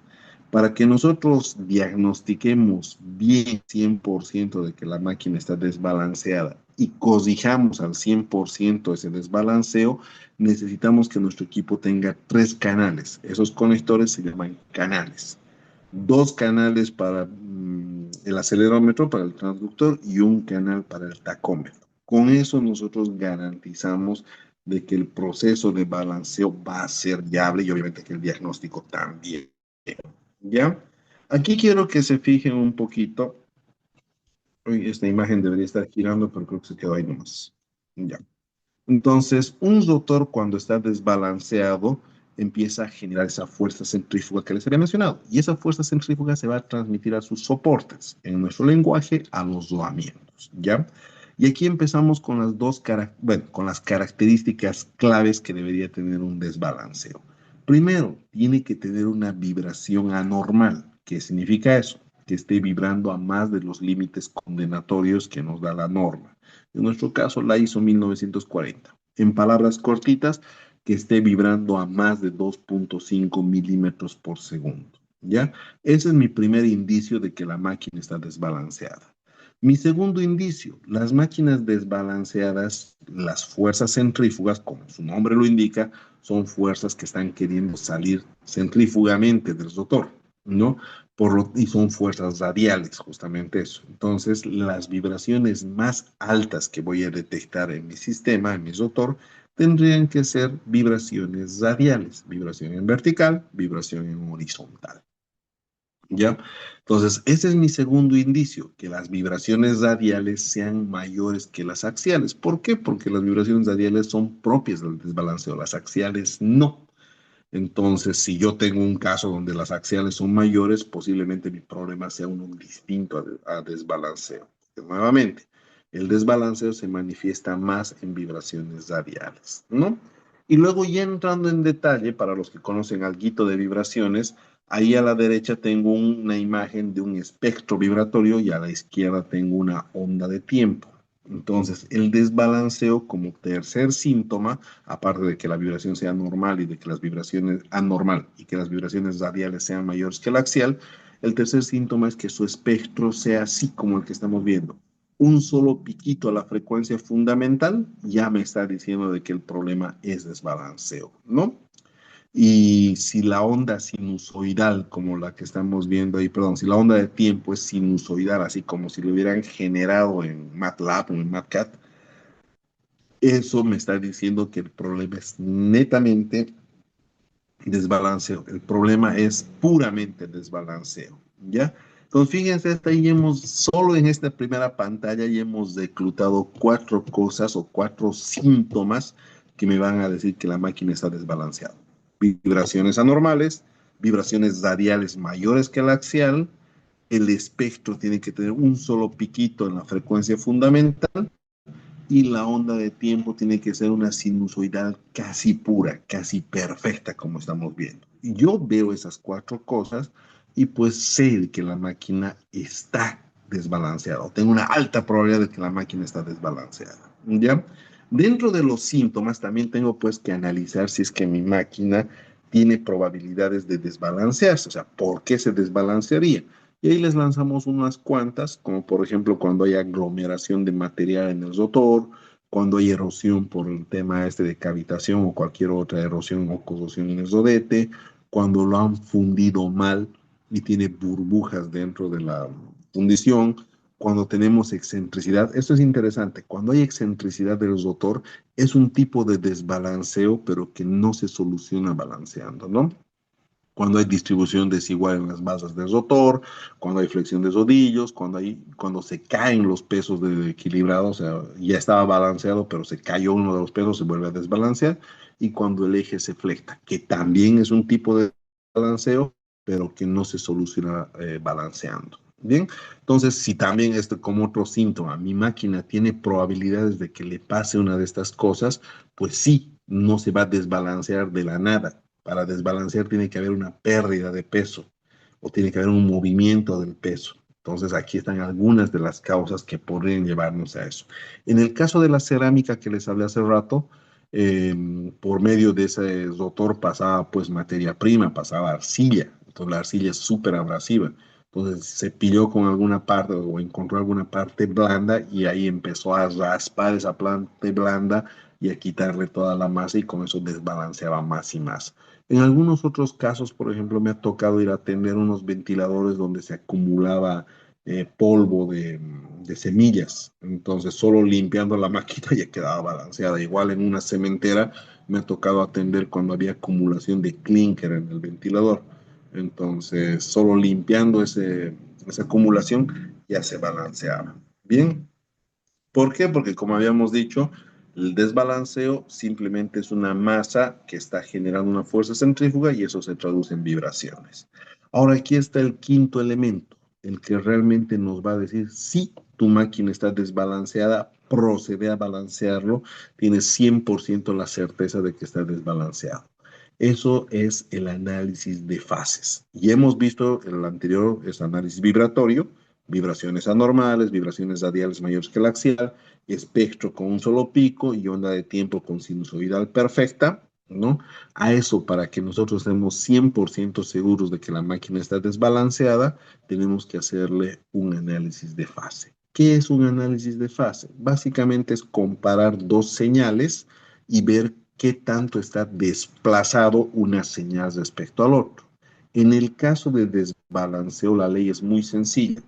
Para que nosotros diagnostiquemos bien 100% de que la máquina está desbalanceada y corrijamos al 100% ese desbalanceo, necesitamos que nuestro equipo tenga 3 canales. Esos conectores se llaman canales. 2 canales para el acelerómetro, para el transductor y un canal para el tacómetro. Con eso nosotros garantizamos de que el proceso de balanceo va a ser viable y obviamente que el diagnóstico también. ¿Ya? Aquí quiero que se fijen un poquito. Uy, esta imagen debería estar girando, pero creo que se quedó ahí nomás. Ya. Entonces, un rotor cuando está desbalanceado empieza a generar esa fuerza centrífuga que les había mencionado. Y esa fuerza centrífuga se va a transmitir a sus soportes, en nuestro lenguaje, a los rodamientos, ¿ya? Y aquí empezamos con las con las características claves que debería tener un desbalanceo. Primero, tiene que tener una vibración anormal. ¿Qué significa eso? Que esté vibrando a más de los límites condenatorios que nos da la norma. En nuestro caso, la ISO 1940. En palabras cortitas, que esté vibrando a más de 2.5 milímetros por segundo. ¿Ya? Ese es mi primer indicio de que la máquina está desbalanceada. Mi segundo indicio, las máquinas desbalanceadas, las fuerzas centrífugas, como su nombre lo indica, son fuerzas que están queriendo salir centrífugamente del rotor, ¿no? Y son fuerzas radiales, justamente eso. Entonces, las vibraciones más altas que voy a detectar en mi sistema, en mi rotor, tendrían que ser vibraciones radiales, vibración en vertical, vibración en horizontal. ¿Ya? Entonces, ese es mi segundo indicio, que las vibraciones radiales sean mayores que las axiales. ¿Por qué? Porque las vibraciones radiales son propias del desbalanceo, las axiales no. Entonces, si yo tengo un caso donde las axiales son mayores, posiblemente mi problema sea uno distinto a desbalanceo. Porque nuevamente, el desbalanceo se manifiesta más en vibraciones radiales, ¿no? Y luego ya entrando en detalle, para los que conocen alguito de vibraciones, ahí a la derecha tengo una imagen de un espectro vibratorio y a la izquierda tengo una onda de tiempo. Entonces, el desbalanceo como tercer síntoma, aparte de que la vibración sea normal y de que las vibraciones anormal y que las vibraciones radiales sean mayores que el axial, el tercer síntoma es que su espectro sea así como el que estamos viendo. Un solo piquito a la frecuencia fundamental ya me está diciendo de que el problema es desbalanceo, ¿no? Y si la onda sinusoidal, como la que estamos viendo ahí, perdón, si la onda de tiempo es sinusoidal, así como si lo hubieran generado en MATLAB o en MATCAT, eso me está diciendo que el problema es netamente desbalanceo. El problema es puramente desbalanceo, ¿ya? Entonces, fíjense, hasta ahí solo en esta primera pantalla, ya hemos reclutado cuatro cosas o cuatro síntomas que me van a decir que la máquina está desbalanceada. Vibraciones anormales, vibraciones radiales mayores que el axial, el espectro tiene que tener un solo piquito en la frecuencia fundamental y la onda de tiempo tiene que ser una sinusoidal casi pura, casi perfecta, como estamos viendo. Yo veo esas cuatro cosas y pues sé que la máquina está desbalanceada, o tengo una alta probabilidad de que la máquina está desbalanceada, ¿ya? Dentro de los síntomas también tengo pues que analizar si es que mi máquina tiene probabilidades de desbalancearse, o sea, ¿por qué se desbalancearía? Y ahí les lanzamos unas cuantas, como por ejemplo cuando hay aglomeración de material en el rotor, cuando hay erosión por el tema este de cavitación o cualquier otra erosión o corrosión en el rodete, cuando lo han fundido mal y tiene burbujas dentro de la fundición, cuando tenemos excentricidad. Esto es interesante, cuando hay excentricidad del rotor es un tipo de desbalanceo, pero que no se soluciona balanceando, ¿no? Cuando hay distribución desigual en las masas del rotor, cuando hay flexión de rodillos, cuando se caen los pesos del equilibrado, o sea, ya estaba balanceado, pero se cayó uno de los pesos, se vuelve a desbalancear, y cuando el eje se flecta, que también es un tipo de balanceo, pero que no se soluciona balanceando. Bien, entonces, si también esto como otro síntoma, mi máquina tiene probabilidades de que le pase una de estas cosas, pues sí, no se va a desbalancear de la nada. Para desbalancear tiene que haber una pérdida de peso o tiene que haber un movimiento del peso. Entonces aquí están algunas de las causas que podrían llevarnos a eso. En el caso de la cerámica que les hablé hace rato, eh, por medio de ese rotor pasaba pues materia prima, pasaba arcilla. Entonces la arcilla es súper abrasiva. Entonces se pilló con alguna parte o encontró alguna parte blanda y ahí empezó a raspar esa parte blanda y a quitarle toda la masa y con eso desbalanceaba más y más. En algunos otros casos, por ejemplo, me ha tocado ir a atender unos ventiladores donde se acumulaba polvo de semillas. Entonces, solo limpiando la máquina ya quedaba balanceada. Igual en una cementera me ha tocado atender cuando había acumulación de clinker en el ventilador. Entonces, solo limpiando esa acumulación ya se balanceaba. Bien. ¿Por qué? Porque como habíamos dicho, el desbalanceo simplemente es una masa que está generando una fuerza centrífuga y eso se traduce en vibraciones. Ahora aquí está el quinto elemento, el que realmente nos va a decir si tu máquina está desbalanceada, procede a balancearlo, tienes 100% la certeza de que está desbalanceado. Eso es el análisis de fases. Y hemos visto en el anterior, es análisis vibratorio, vibraciones anormales, vibraciones radiales mayores que el axial, espectro con un solo pico y onda de tiempo con sinusoidal perfecta, ¿no? A eso, para que nosotros estemos 100% seguros de que la máquina está desbalanceada, tenemos que hacerle un análisis de fase. ¿Qué es un análisis de fase? Básicamente es comparar dos señales y ver qué tanto está desplazado una señal respecto al otro. En el caso de desbalanceo, la ley es muy sencilla.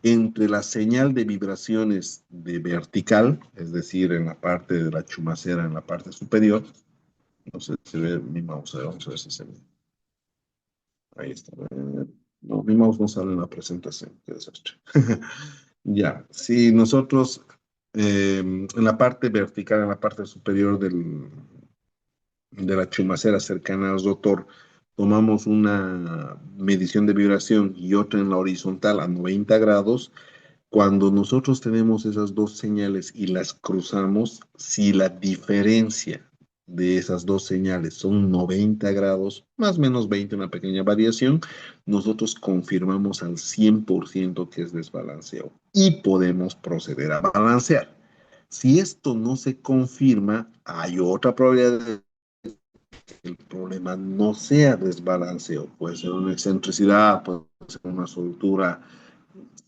Entre la señal de vibraciones de vertical, es decir, en la parte de la chumacera, en la parte superior, no sé si se ve mi mouse, vamos a ver si se ve. Ahí está. No, mi mouse no sale en la presentación, qué desastre. Ya, si nosotros en la parte vertical, en la parte superior de la chumacera cercana al rotor, tomamos una medición de vibración y otra en la horizontal a 90 grados, cuando nosotros tenemos esas dos señales y las cruzamos, si la diferencia de esas dos señales son 90 grados, más o menos 20, una pequeña variación, nosotros confirmamos al 100% que es desbalanceo y podemos proceder a balancear. Si esto no se confirma, hay otra probabilidad de que el problema no sea desbalanceo. Puede ser una excentricidad, puede ser una soltura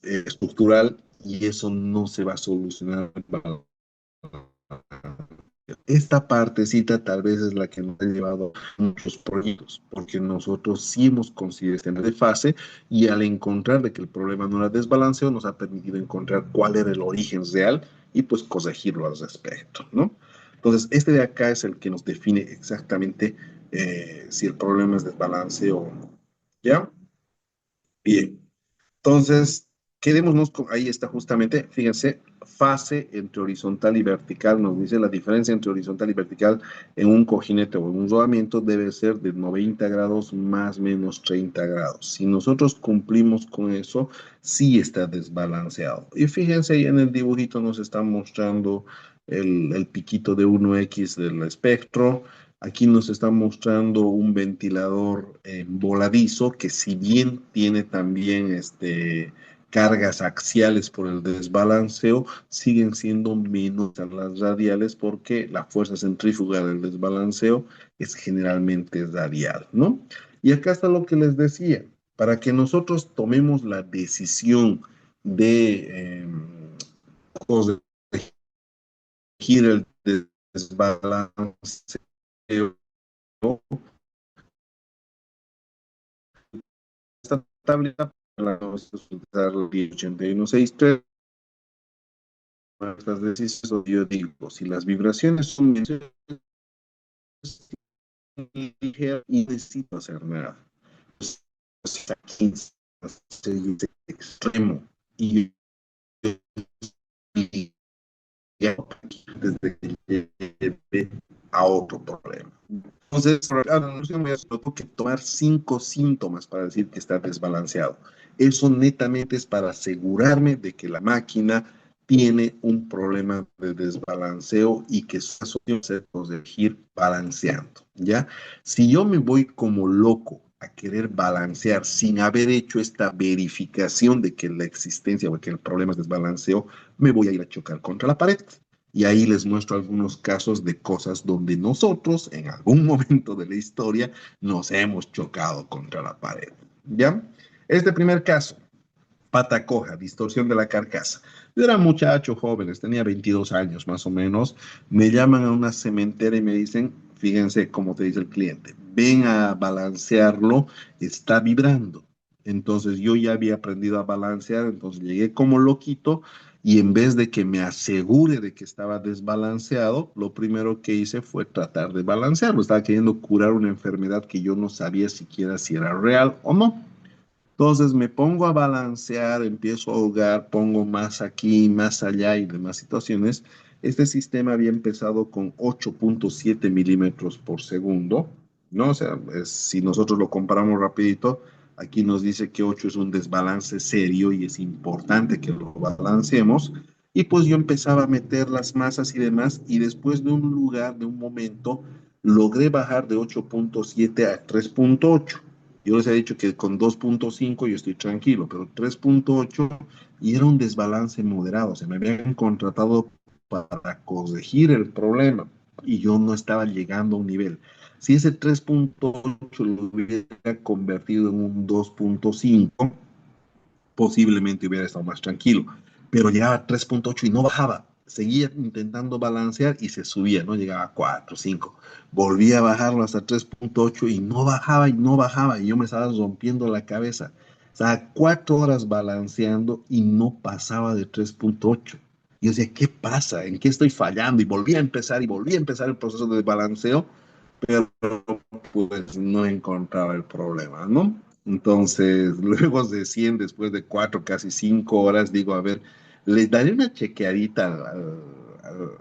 estructural y eso no se va a solucionar. Esta partecita tal vez es la que nos ha llevado a muchos proyectos, porque nosotros sí hemos conseguido este de fase y al encontrar de que el problema no era desbalanceo, nos ha permitido encontrar cuál era el origen real y pues corregirlo al respecto, ¿no? Entonces, este de acá es el que nos define exactamente si el problema es desbalanceo o no. ¿Ya? Bien. Entonces, quedémonos con, ahí está justamente, fíjense, fase entre horizontal y vertical, nos dice la diferencia entre horizontal y vertical en un cojinete o en un rodamiento debe ser de 90 grados más menos 30 grados. Si nosotros cumplimos con eso, sí está desbalanceado. Y fíjense, ahí en el dibujito nos está mostrando el piquito de 1X del espectro. Aquí nos está mostrando un ventilador voladizo que si bien tiene también cargas axiales por el desbalanceo, siguen siendo menos a las radiales porque la fuerza centrífuga del desbalanceo es generalmente radial, ¿no? Y acá está lo que les decía, para que nosotros tomemos la decisión de corregir el desbalanceo, esta tabla la vamos a utilizar el 108163 estas decisiones, yo digo, si las vibraciones son ligeras y necesito hacer nada. Pues, aquí es extremo y desde que lleve a otro problema. Entonces, tengo que tomar 5 síntomas para decir que está desbalanceado. Eso netamente es para asegurarme de que la máquina tiene un problema de desbalanceo y que su solución se puede elegir balanceando, ¿ya? Si yo me voy como loco a querer balancear sin haber hecho esta verificación de que la existencia o que el problema es desbalanceo, me voy a ir a chocar contra la pared. Y ahí les muestro algunos casos de cosas donde nosotros, en algún momento de la historia, nos hemos chocado contra la pared. ¿Ya? Este primer caso, pata coja, distorsión de la carcasa. Yo era muchacho joven, tenía 22 años más o menos. Me llaman a una cementera y me dicen, fíjense cómo te dice el cliente, ven a balancearlo, está vibrando. Entonces yo ya había aprendido a balancear, entonces llegué como loquito y en vez de que me asegure de que estaba desbalanceado, lo primero que hice fue tratar de balancearlo. Estaba queriendo curar una enfermedad que yo no sabía siquiera si era real o no. Entonces me pongo a balancear, empiezo a ahogar, pongo más aquí, más allá y demás situaciones. Este sistema había empezado con 8.7 milímetros por segundo, ¿no? O sea, si nosotros lo comparamos rapidito, aquí nos dice que 8 es un desbalance serio y es importante que lo balanceemos. Y pues yo empezaba a meter las masas y demás y después de un lugar, de un momento, logré bajar de 8.7 a 3.8. Yo les he dicho que con 2.5 yo estoy tranquilo, pero 3.8 y era un desbalance moderado. Se me habían contratado para corregir el problema y yo no estaba llegando a un nivel. Si ese 3.8 lo hubiera convertido en un 2.5, posiblemente hubiera estado más tranquilo. Pero llegaba a 3.8 y no bajaba. Seguía intentando balancear y se subía, ¿no? Llegaba a 4, 5. Volvía a bajarlo hasta 3.8 y no bajaba y no bajaba. Y yo me estaba rompiendo la cabeza. Estaba 4 horas balanceando y no pasaba de 3.8. Y yo decía, ¿qué pasa? ¿En qué estoy fallando? Y volví a empezar y volví a empezar el proceso de balanceo, pero pues no encontraba el problema, ¿no? Entonces, luego de 100, después de 4, casi 5 horas, digo, a ver, le daré una chequeadita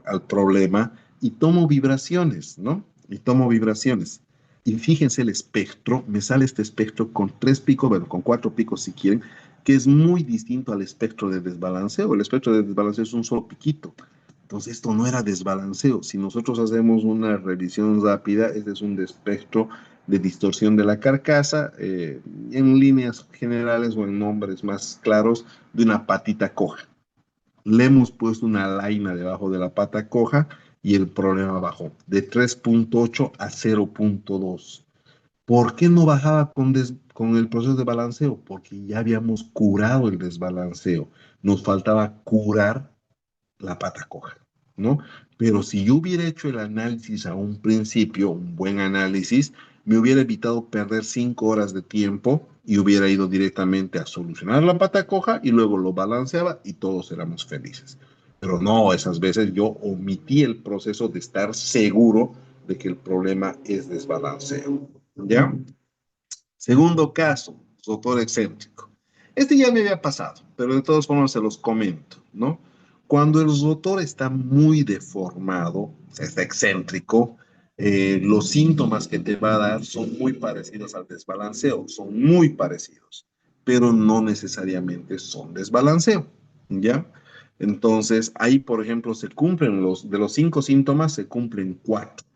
al problema y tomo vibraciones, ¿no? Y tomo vibraciones. Y fíjense el espectro, me sale este espectro con 3 picos, bueno, con 4 picos si quieren, que es muy distinto al espectro de desbalanceo. El espectro de desbalanceo es un solo piquito. Entonces, esto no era desbalanceo. Si nosotros hacemos una revisión rápida, este es un espectro de distorsión de la carcasa, en líneas generales o en nombres más claros, de una patita coja. Le hemos puesto una laina debajo de la pata coja y el problema bajó de 3.8 a 0.2. ¿Por qué no bajaba con el proceso de balanceo? Porque ya habíamos curado el desbalanceo. Nos faltaba curar la pata coja, ¿no? Pero si yo hubiera hecho el análisis a un principio, un buen análisis, me hubiera evitado perder 5 horas de tiempo y hubiera ido directamente a solucionar la pata coja y luego lo balanceaba y todos éramos felices. Pero no, esas veces yo omití el proceso de estar seguro de que el problema es desbalanceo. ¿Ya? Segundo caso, rotor excéntrico. Este ya me había pasado, pero de todas formas se los comento, ¿no? Cuando el rotor está muy deformado, o sea, está excéntrico, los síntomas que te va a dar son muy parecidos al desbalanceo, son muy parecidos, pero no necesariamente son desbalanceo, ¿ya? Entonces, ahí, por ejemplo, se cumplen de los 5 síntomas, se cumplen 4.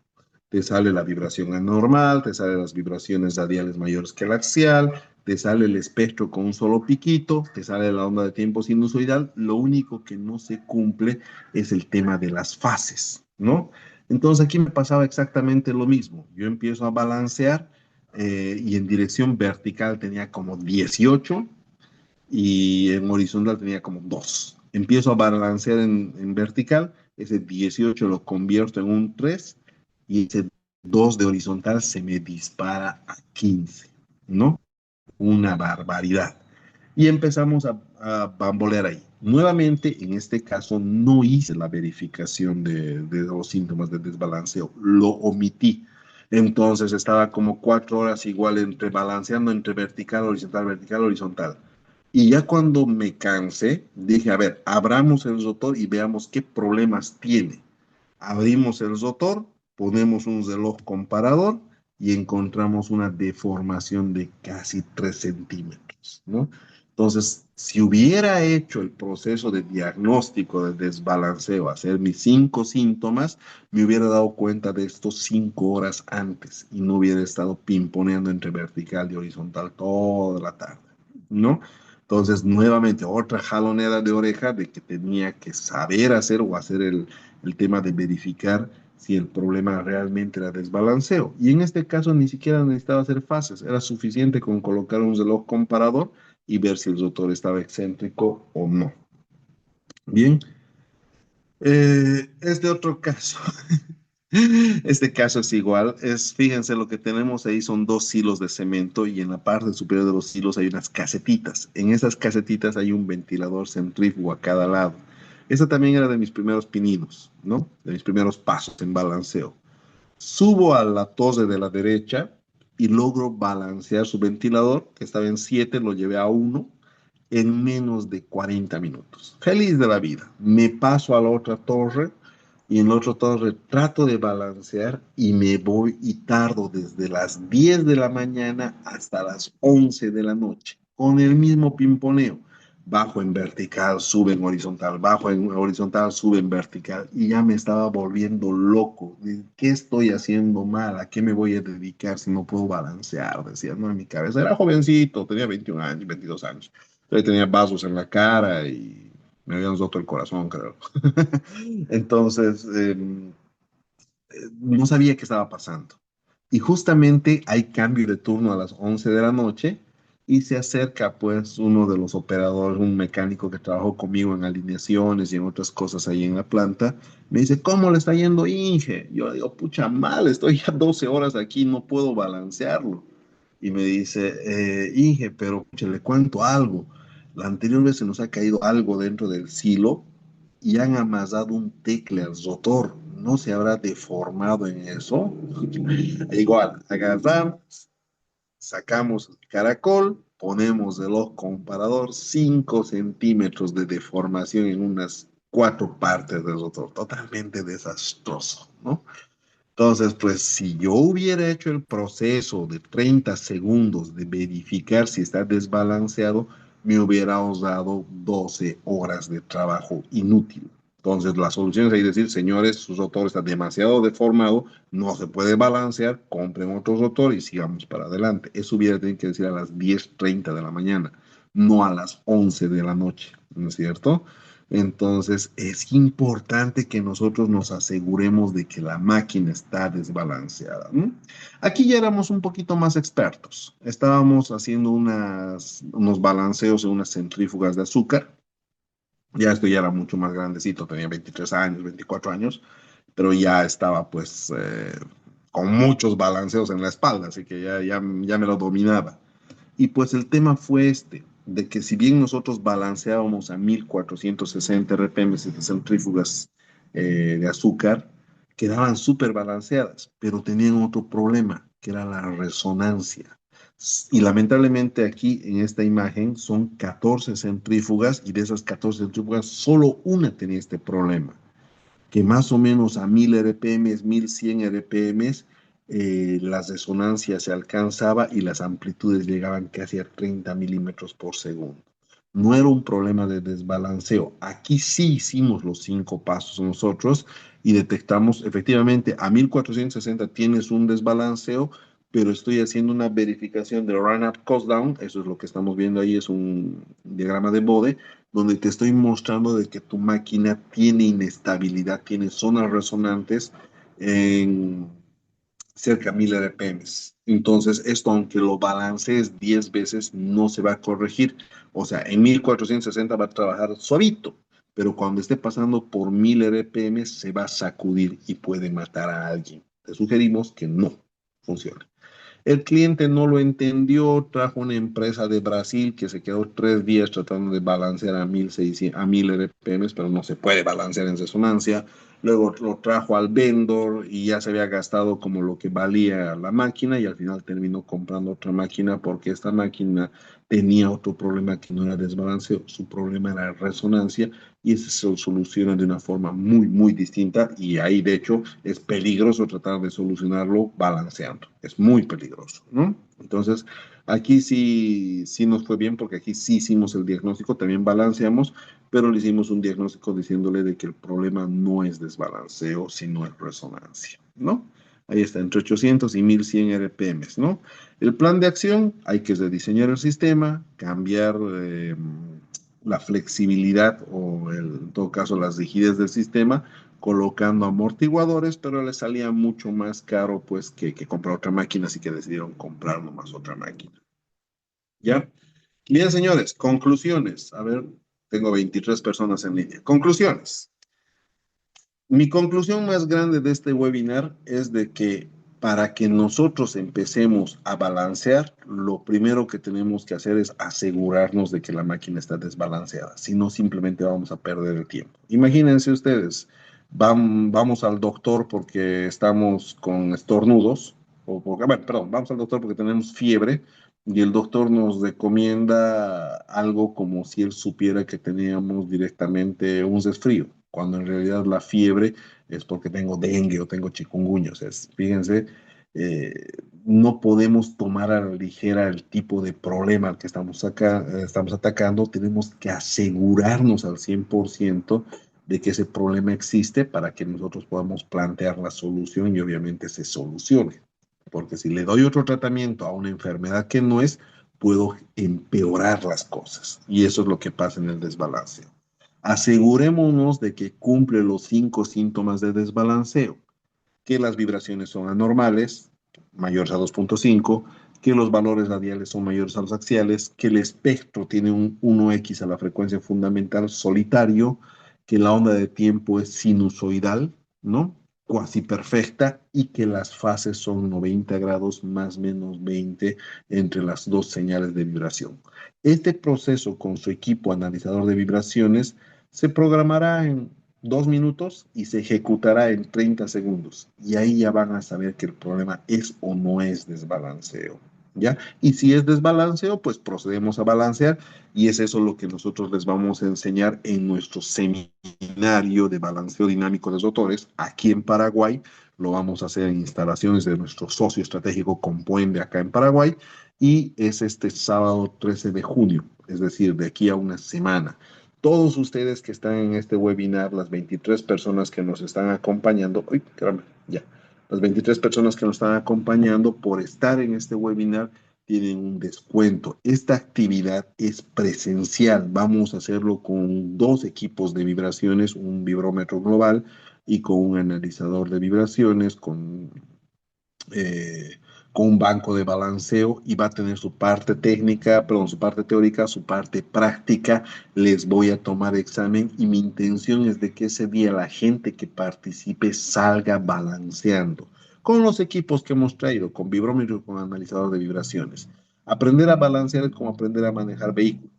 Te sale la vibración anormal, te salen las vibraciones radiales mayores que el axial, te sale el espectro con un solo piquito, te sale la onda de tiempo sinusoidal. Lo único que no se cumple es el tema de las fases, ¿no? Entonces aquí me pasaba exactamente lo mismo. Yo empiezo a balancear y en dirección vertical tenía como 18 y en horizontal tenía como 2. Empiezo a balancear en vertical, ese 18 lo convierto en un 3 y ese 2 de horizontal se me dispara a 15, ¿no? Una barbaridad. Y empezamos a bambolear ahí. Nuevamente, en este caso, no hice la verificación de los síntomas de desbalanceo, lo omití. Entonces estaba como 4 horas igual entre balanceando entre vertical, horizontal. Y ya cuando me cansé, dije, a ver, abramos el rotor y veamos qué problemas tiene. Abrimos el rotor, ponemos un reloj comparador y encontramos una deformación de casi 3 centímetros, ¿no? Entonces, si hubiera hecho el proceso de diagnóstico de desbalanceo, hacer mis 5 síntomas, me hubiera dado cuenta de estos 5 horas antes y no hubiera estado pimponeando entre vertical y horizontal toda la tarde, ¿no? Entonces, nuevamente, otra jalonera de oreja de que tenía que saber hacer o hacer el tema de verificar si el problema realmente era desbalanceo. Y en este caso ni siquiera necesitaba hacer fases, era suficiente con colocar un reloj comparador y ver si el rotor estaba excéntrico o no. Bien, este otro caso, este caso es igual, fíjense lo que tenemos ahí son 2 hilos de cemento y en la parte superior de los hilos hay unas casetitas. En esas casetitas hay un ventilador centrífugo a cada lado. Esa también era de mis primeros pininos, ¿no? De mis primeros pasos en balanceo. Subo a la torre de la derecha y logro balancear su ventilador, que estaba en 7, lo llevé a 1 en menos de 40 minutos. Feliz de la vida. Me paso a la otra torre y en la otra torre trato de balancear y me voy y tardo desde las 10 de la mañana hasta las 11 de la noche con el mismo pimponeo. bajo en vertical, sube en horizontal, bajo en horizontal, sube en vertical, y ya me estaba volviendo loco. ¿Qué estoy haciendo mal? ¿A qué me voy a dedicar si no puedo balancear? Decía, no, en mi cabeza. Era jovencito, tenía 21 años, 22 años. Entonces tenía vasos en la cara y me habían roto el corazón, creo. Entonces, no sabía qué estaba pasando. Y justamente hay cambio de turno a las 11 de la noche y se acerca pues uno de los operadores, un mecánico que trabajó conmigo en alineaciones y en otras cosas ahí en la planta. Me dice, ¿cómo le está yendo, Inge? Yo digo, pucha, mal, estoy ya 12 horas aquí, no puedo balancearlo. Y me dice, Inge, pero pucha, le cuento algo. La anterior vez se nos ha caído algo dentro del silo y han amasado un tecle al rotor. ¿No se habrá deformado en eso? Igual, agarramos, sacamos el caracol, ponemos el ojo comparador, 5 centímetros de deformación en unas cuatro partes del rotor. Totalmente desastroso, ¿no? Entonces, pues si yo hubiera hecho el proceso de 30 segundos de verificar si está desbalanceado, me hubiera ahorrado 12 horas de trabajo inútil. Entonces, la solución es ahí decir, señores, su rotor está demasiado deformado, no se puede balancear, compren otro rotor y sigamos para adelante. Eso hubiera tenido que decir a las 10:30 de la mañana, no a las 11 de la noche, ¿no es cierto? Entonces, es importante que nosotros nos aseguremos de que la máquina está desbalanceada, ¿no? Aquí ya éramos un poquito más expertos. Estábamos haciendo unos balanceos en unas centrífugas de azúcar. Ya esto ya era mucho más grandecito, tenía 23 años, 24 años, pero ya estaba pues con muchos balanceos en la espalda, así que ya me lo dominaba. Y pues el tema fue este, de que si bien nosotros balanceábamos a 1460 RPM de centrífugas de azúcar, quedaban súper balanceadas, pero tenían otro problema, que era la resonancia. Y lamentablemente aquí en esta imagen son 14 centrífugas y de esas 14 centrífugas solo una tenía este problema que más o menos a 1000 RPM, 1100 RPM, las resonancias se alcanzaba y las amplitudes llegaban casi a 30 milímetros por segundo. No era un problema de desbalanceo. Aquí sí hicimos los 5 pasos nosotros y detectamos efectivamente a 1460 tienes un desbalanceo, pero estoy haciendo una verificación de run-up cost-down. Eso es lo que estamos viendo ahí, es un diagrama de Bode donde te estoy mostrando de que tu máquina tiene inestabilidad, tiene zonas resonantes en cerca de 1000 RPM. Entonces, esto, aunque lo balancees 10 veces, no se va a corregir. O sea, en 1460 va a trabajar suavito, pero cuando esté pasando por 1000 RPM se va a sacudir y puede matar a alguien. Te sugerimos que no funcione. El cliente no lo entendió, trajo una empresa de Brasil que se quedó 3 días tratando de balancear a 1600, a 1000 RPM, pero no se puede balancear en resonancia. Luego lo trajo al vendor y ya se había gastado como lo que valía la máquina y al final terminó comprando otra máquina porque esta máquina tenía otro problema que no era desbalanceo, su problema era resonancia y ese se soluciona de una forma muy, muy distinta y ahí de hecho es peligroso tratar de solucionarlo balanceando, es muy peligroso, ¿no? Entonces, aquí sí nos fue bien porque aquí sí hicimos el diagnóstico, también balanceamos, pero le hicimos un diagnóstico diciéndole de que el problema no es desbalanceo, sino es resonancia, ¿no? Ahí está, entre 800 y 1100 RPM, ¿no? El plan de acción, hay que rediseñar el sistema, cambiar la flexibilidad o en todo caso las rigidez del sistema, colocando amortiguadores, pero les salía mucho más caro pues que comprar otra máquina, así que decidieron comprar nomás otra máquina. ¿Ya? Bien, señores, conclusiones. A ver, tengo 23 personas en línea. Conclusiones. Mi conclusión más grande de este webinar es de que para que nosotros empecemos a balancear, lo primero que tenemos que hacer es asegurarnos de que la máquina está desbalanceada, si no simplemente vamos a perder el tiempo. Imagínense ustedes, vamos al doctor porque estamos con estornudos, o porque, bueno, perdón, vamos al doctor porque tenemos fiebre y el doctor nos recomienda algo como si él supiera que teníamos directamente un resfrío, cuando en realidad la fiebre es porque tengo dengue o tengo chikungunya. O sea, fíjense, eh, no podemos tomar a la ligera el tipo de problema al que estamos atacando. Tenemos que asegurarnos al 100% de que ese problema existe para que nosotros podamos plantear la solución y obviamente se solucione. Porque si le doy otro tratamiento a una enfermedad que no es, puedo empeorar las cosas. Y eso es lo que pasa en el desbalanceo. Asegurémonos de que cumple los 5 síntomas de desbalanceo: que las vibraciones son anormales, mayores a 2.5, que los valores radiales son mayores a los axiales, que el espectro tiene un 1x a la frecuencia fundamental solitario, que la onda de tiempo es sinusoidal, ¿no? Cuasi perfecta, y que las fases son 90 grados más menos 20 entre las dos señales de vibración. Este proceso con su equipo analizador de vibraciones se programará en 2 minutos y se ejecutará en 30 segundos. Y ahí ya van a saber que el problema es o no es desbalanceo. ¿Ya? Y si es desbalanceo, pues procedemos a balancear, y es eso lo que nosotros les vamos a enseñar en nuestro seminario de balanceo dinámico de rotores aquí en Paraguay. Lo vamos a hacer en instalaciones de nuestro socio estratégico Compuende acá en Paraguay, y es este sábado 13 de junio, es decir, de aquí a una semana. Todos ustedes que están en este webinar, las 23 personas que nos están acompañando, uy, caramba, ya, las 23 personas que nos están acompañando por estar en este webinar tienen un descuento. Esta actividad es presencial. Vamos a hacerlo con 2 equipos de vibraciones, un vibrómetro global y con un analizador de vibraciones, eh, con un banco de balanceo, y va a tener su parte técnica, perdón, su parte teórica, su parte práctica. Les voy a tomar examen y mi intención es de que ese día la gente que participe salga balanceando con los equipos que hemos traído, con vibrómetro y con analizador de vibraciones. Aprender a balancear es como aprender a manejar vehículos.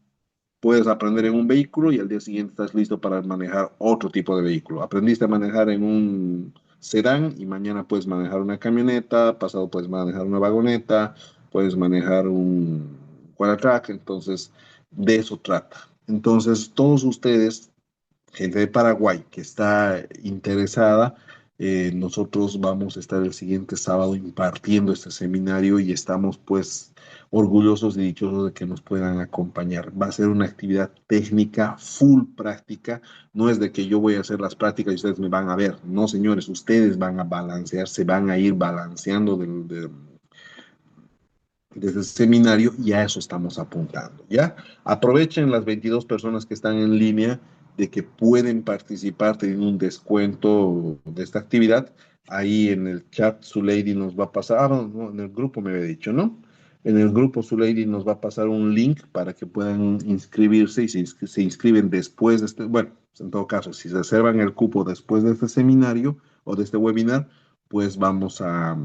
Puedes aprender en un vehículo y al día siguiente estás listo para manejar otro tipo de vehículo. Aprendiste a manejar en un sedán y mañana puedes manejar una camioneta, pasado puedes manejar una vagoneta, puedes manejar un quadratrack. Entonces, de eso trata. Entonces, todos ustedes, gente de Paraguay que está interesada, nosotros vamos a estar el siguiente sábado impartiendo este seminario y estamos pues orgullosos y dichosos de que nos puedan acompañar. Va a ser una actividad técnica, full práctica. No es de que yo voy a hacer las prácticas y ustedes me van a ver. No, señores, ustedes van a balancear, se van a ir balanceando desde el seminario, y a eso estamos apuntando, ¿ya? Aprovechen las 22 personas que están en línea de que pueden participar teniendo un descuento de esta actividad. Ahí en el chat su lady nos va a pasar, no, en el grupo me había dicho, ¿no? En el grupo su lady nos va a pasar un link para que puedan inscribirse, y se inscriben después de este, bueno, en todo caso, si reservan el cupo después de este seminario o de este webinar, pues vamos a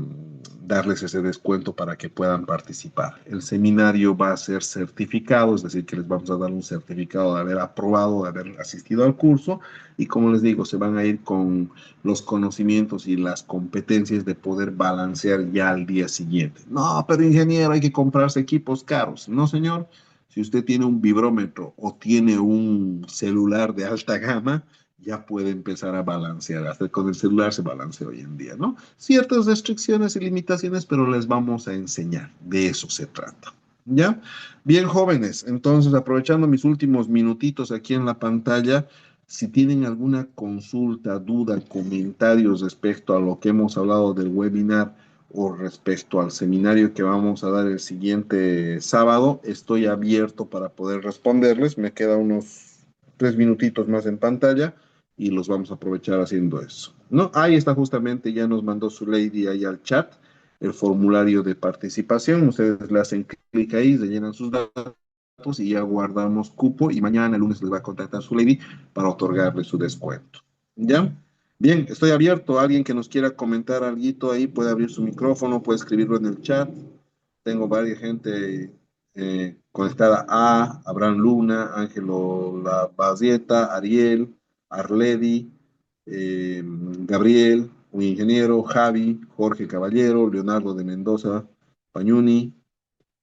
darles ese descuento para que puedan participar. El seminario va a ser certificado, es decir, que les vamos a dar un certificado de haber aprobado, de haber asistido al curso, y como les digo, se van a ir con los conocimientos y las competencias de poder balancear ya al día siguiente. No, pero ingeniero, hay que comprarse equipos caros. No, señor. Si usted tiene un vibrómetro o tiene un celular de alta gama, ya puede empezar a balancear. Hasta con el celular se balancea hoy en día, ¿no? Ciertas restricciones y limitaciones, pero les vamos a enseñar. De eso se trata. ¿Ya? Bien, jóvenes. Entonces, aprovechando mis últimos minutitos aquí en la pantalla, si tienen alguna consulta, duda, comentarios respecto a lo que hemos hablado del webinar o respecto al seminario que vamos a dar el siguiente sábado, estoy abierto para poder responderles. Me queda unos 3 minutitos más en pantalla y los vamos a aprovechar haciendo eso. No, ahí está, justamente ya nos mandó su lady ahí al chat el formulario de participación. Ustedes le hacen clic ahí, rellenan sus datos y ya guardamos cupo, y mañana, el lunes, les va a contactar su lady para otorgarle su descuento. ¿Ya? Bien, estoy abierto. Alguien que nos quiera comentar algo ahí puede abrir su micrófono, puede escribirlo en el chat. Tengo varias gente conectada: a Abraham Luna, Ángelo Bazieta, Ariel, Arledi, Gabriel, un ingeniero, Javi, Jorge Caballero, Leonardo de Mendoza, Pañuni,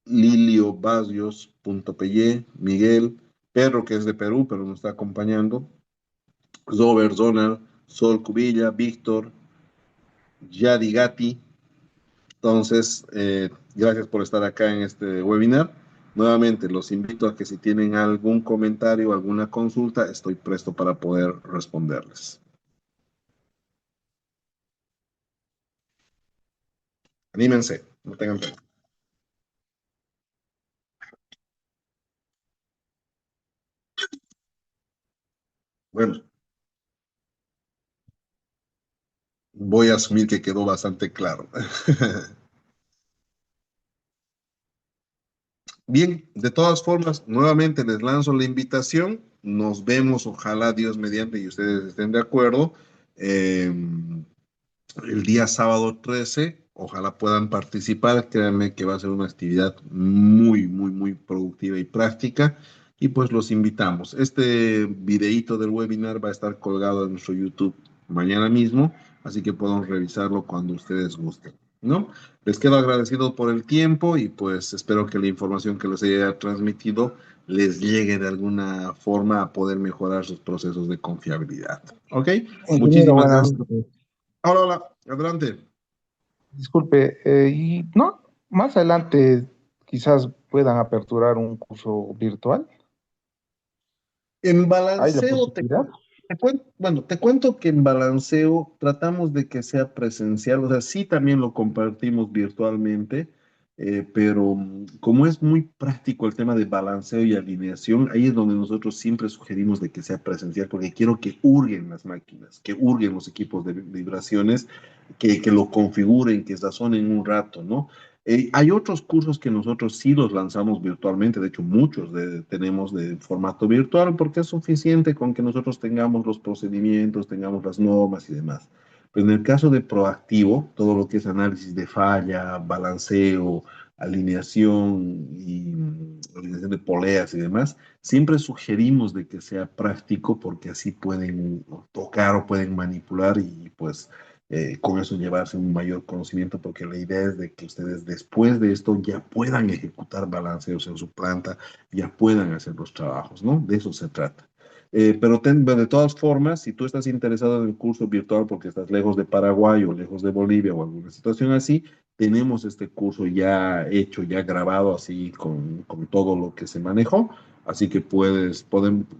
Lilio Barrios, Punto Pelle, Miguel, Perro, que es de Perú, pero nos está acompañando, Zober, Zonal, Sol Cubilla, Víctor, Yadi Gatti, Entonces, gracias por estar acá en este webinar. Nuevamente, los invito a que si tienen algún comentario, alguna consulta, estoy presto para poder responderles. Anímense, no tengan pena. Bueno, voy a asumir que quedó bastante claro. Bien, de todas formas, nuevamente les lanzo la invitación. Nos vemos, ojalá Dios mediante y ustedes estén de acuerdo. eh, el día sábado 13, ojalá puedan participar. Créanme que va a ser una actividad muy, muy, muy productiva y práctica. Y pues los invitamos. Este videíto del webinar va a estar colgado en nuestro YouTube mañana mismo, así que pueden revisarlo cuando ustedes gusten, ¿no? Les quedo agradecido por el tiempo y pues espero que la información que les haya transmitido les llegue de alguna forma a poder mejorar sus procesos de confiabilidad. ¿Ok? Ingeniero, Muchísimas buenas gracias. noches. Hola, hola, adelante. Disculpe, y no, más adelante quizás puedan aperturar un curso virtual. En ¿Hay la balanceo, posibilidad? bueno, te cuento que en balanceo tratamos de que sea presencial, o sea, sí también lo compartimos virtualmente, pero como es muy práctico el tema de balanceo y alineación, ahí es donde nosotros siempre sugerimos de que sea presencial, porque quiero que hurguen las máquinas, que hurguen los equipos de vibraciones, que lo configuren, que sazonen un rato, ¿no? Hay otros cursos que nosotros sí los lanzamos virtualmente, de hecho muchos tenemos de formato virtual porque es suficiente con que nosotros tengamos los procedimientos, tengamos las normas y demás. Pero en el caso de proactivo, todo lo que es análisis de falla, balanceo, alineación y alineación de poleas y demás, siempre sugerimos de que sea práctico porque así pueden tocar o pueden manipular y pues con eso llevarse un mayor conocimiento, porque la idea es de que ustedes después de esto ya puedan ejecutar balanceos en su planta, ya puedan hacer los trabajos, ¿no? De eso se trata. Pero de todas formas, si tú estás interesado en el curso virtual porque estás lejos de Paraguay o lejos de Bolivia o alguna situación así, tenemos este curso ya hecho, ya grabado así con todo lo que se manejó. Así que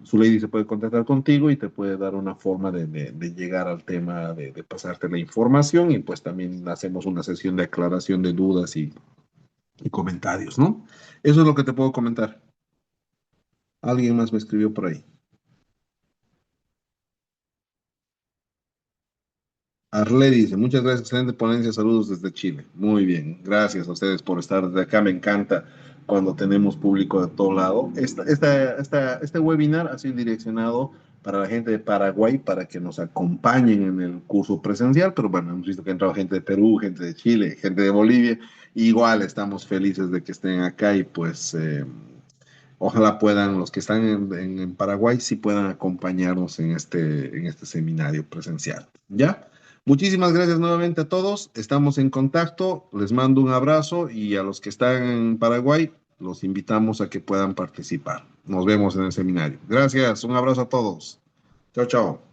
su lady se puede contactar contigo y te puede dar una forma de llegar al tema, de pasarte la información y pues también hacemos una sesión de aclaración de dudas y comentarios, ¿no? Eso es lo que te puedo comentar. Alguien más me escribió por ahí. Arle dice, muchas gracias, excelente ponencia, saludos desde Chile. Muy bien, gracias a ustedes por estar desde acá, me encanta cuando tenemos público de todo lado. Este webinar ha sido direccionado para la gente de Paraguay, para que nos acompañen en el curso presencial, pero bueno, hemos visto que ha entrado gente de Perú, gente de Chile, gente de Bolivia, igual estamos felices de que estén acá y pues ojalá puedan, los que están en Paraguay, sí puedan acompañarnos en este seminario presencial. ¿Ya? Muchísimas gracias nuevamente a todos. Estamos en contacto. Les mando un abrazo y a los que están en Paraguay, los invitamos a que puedan participar. Nos vemos en el seminario. Gracias. Un abrazo a todos. Chao, chao.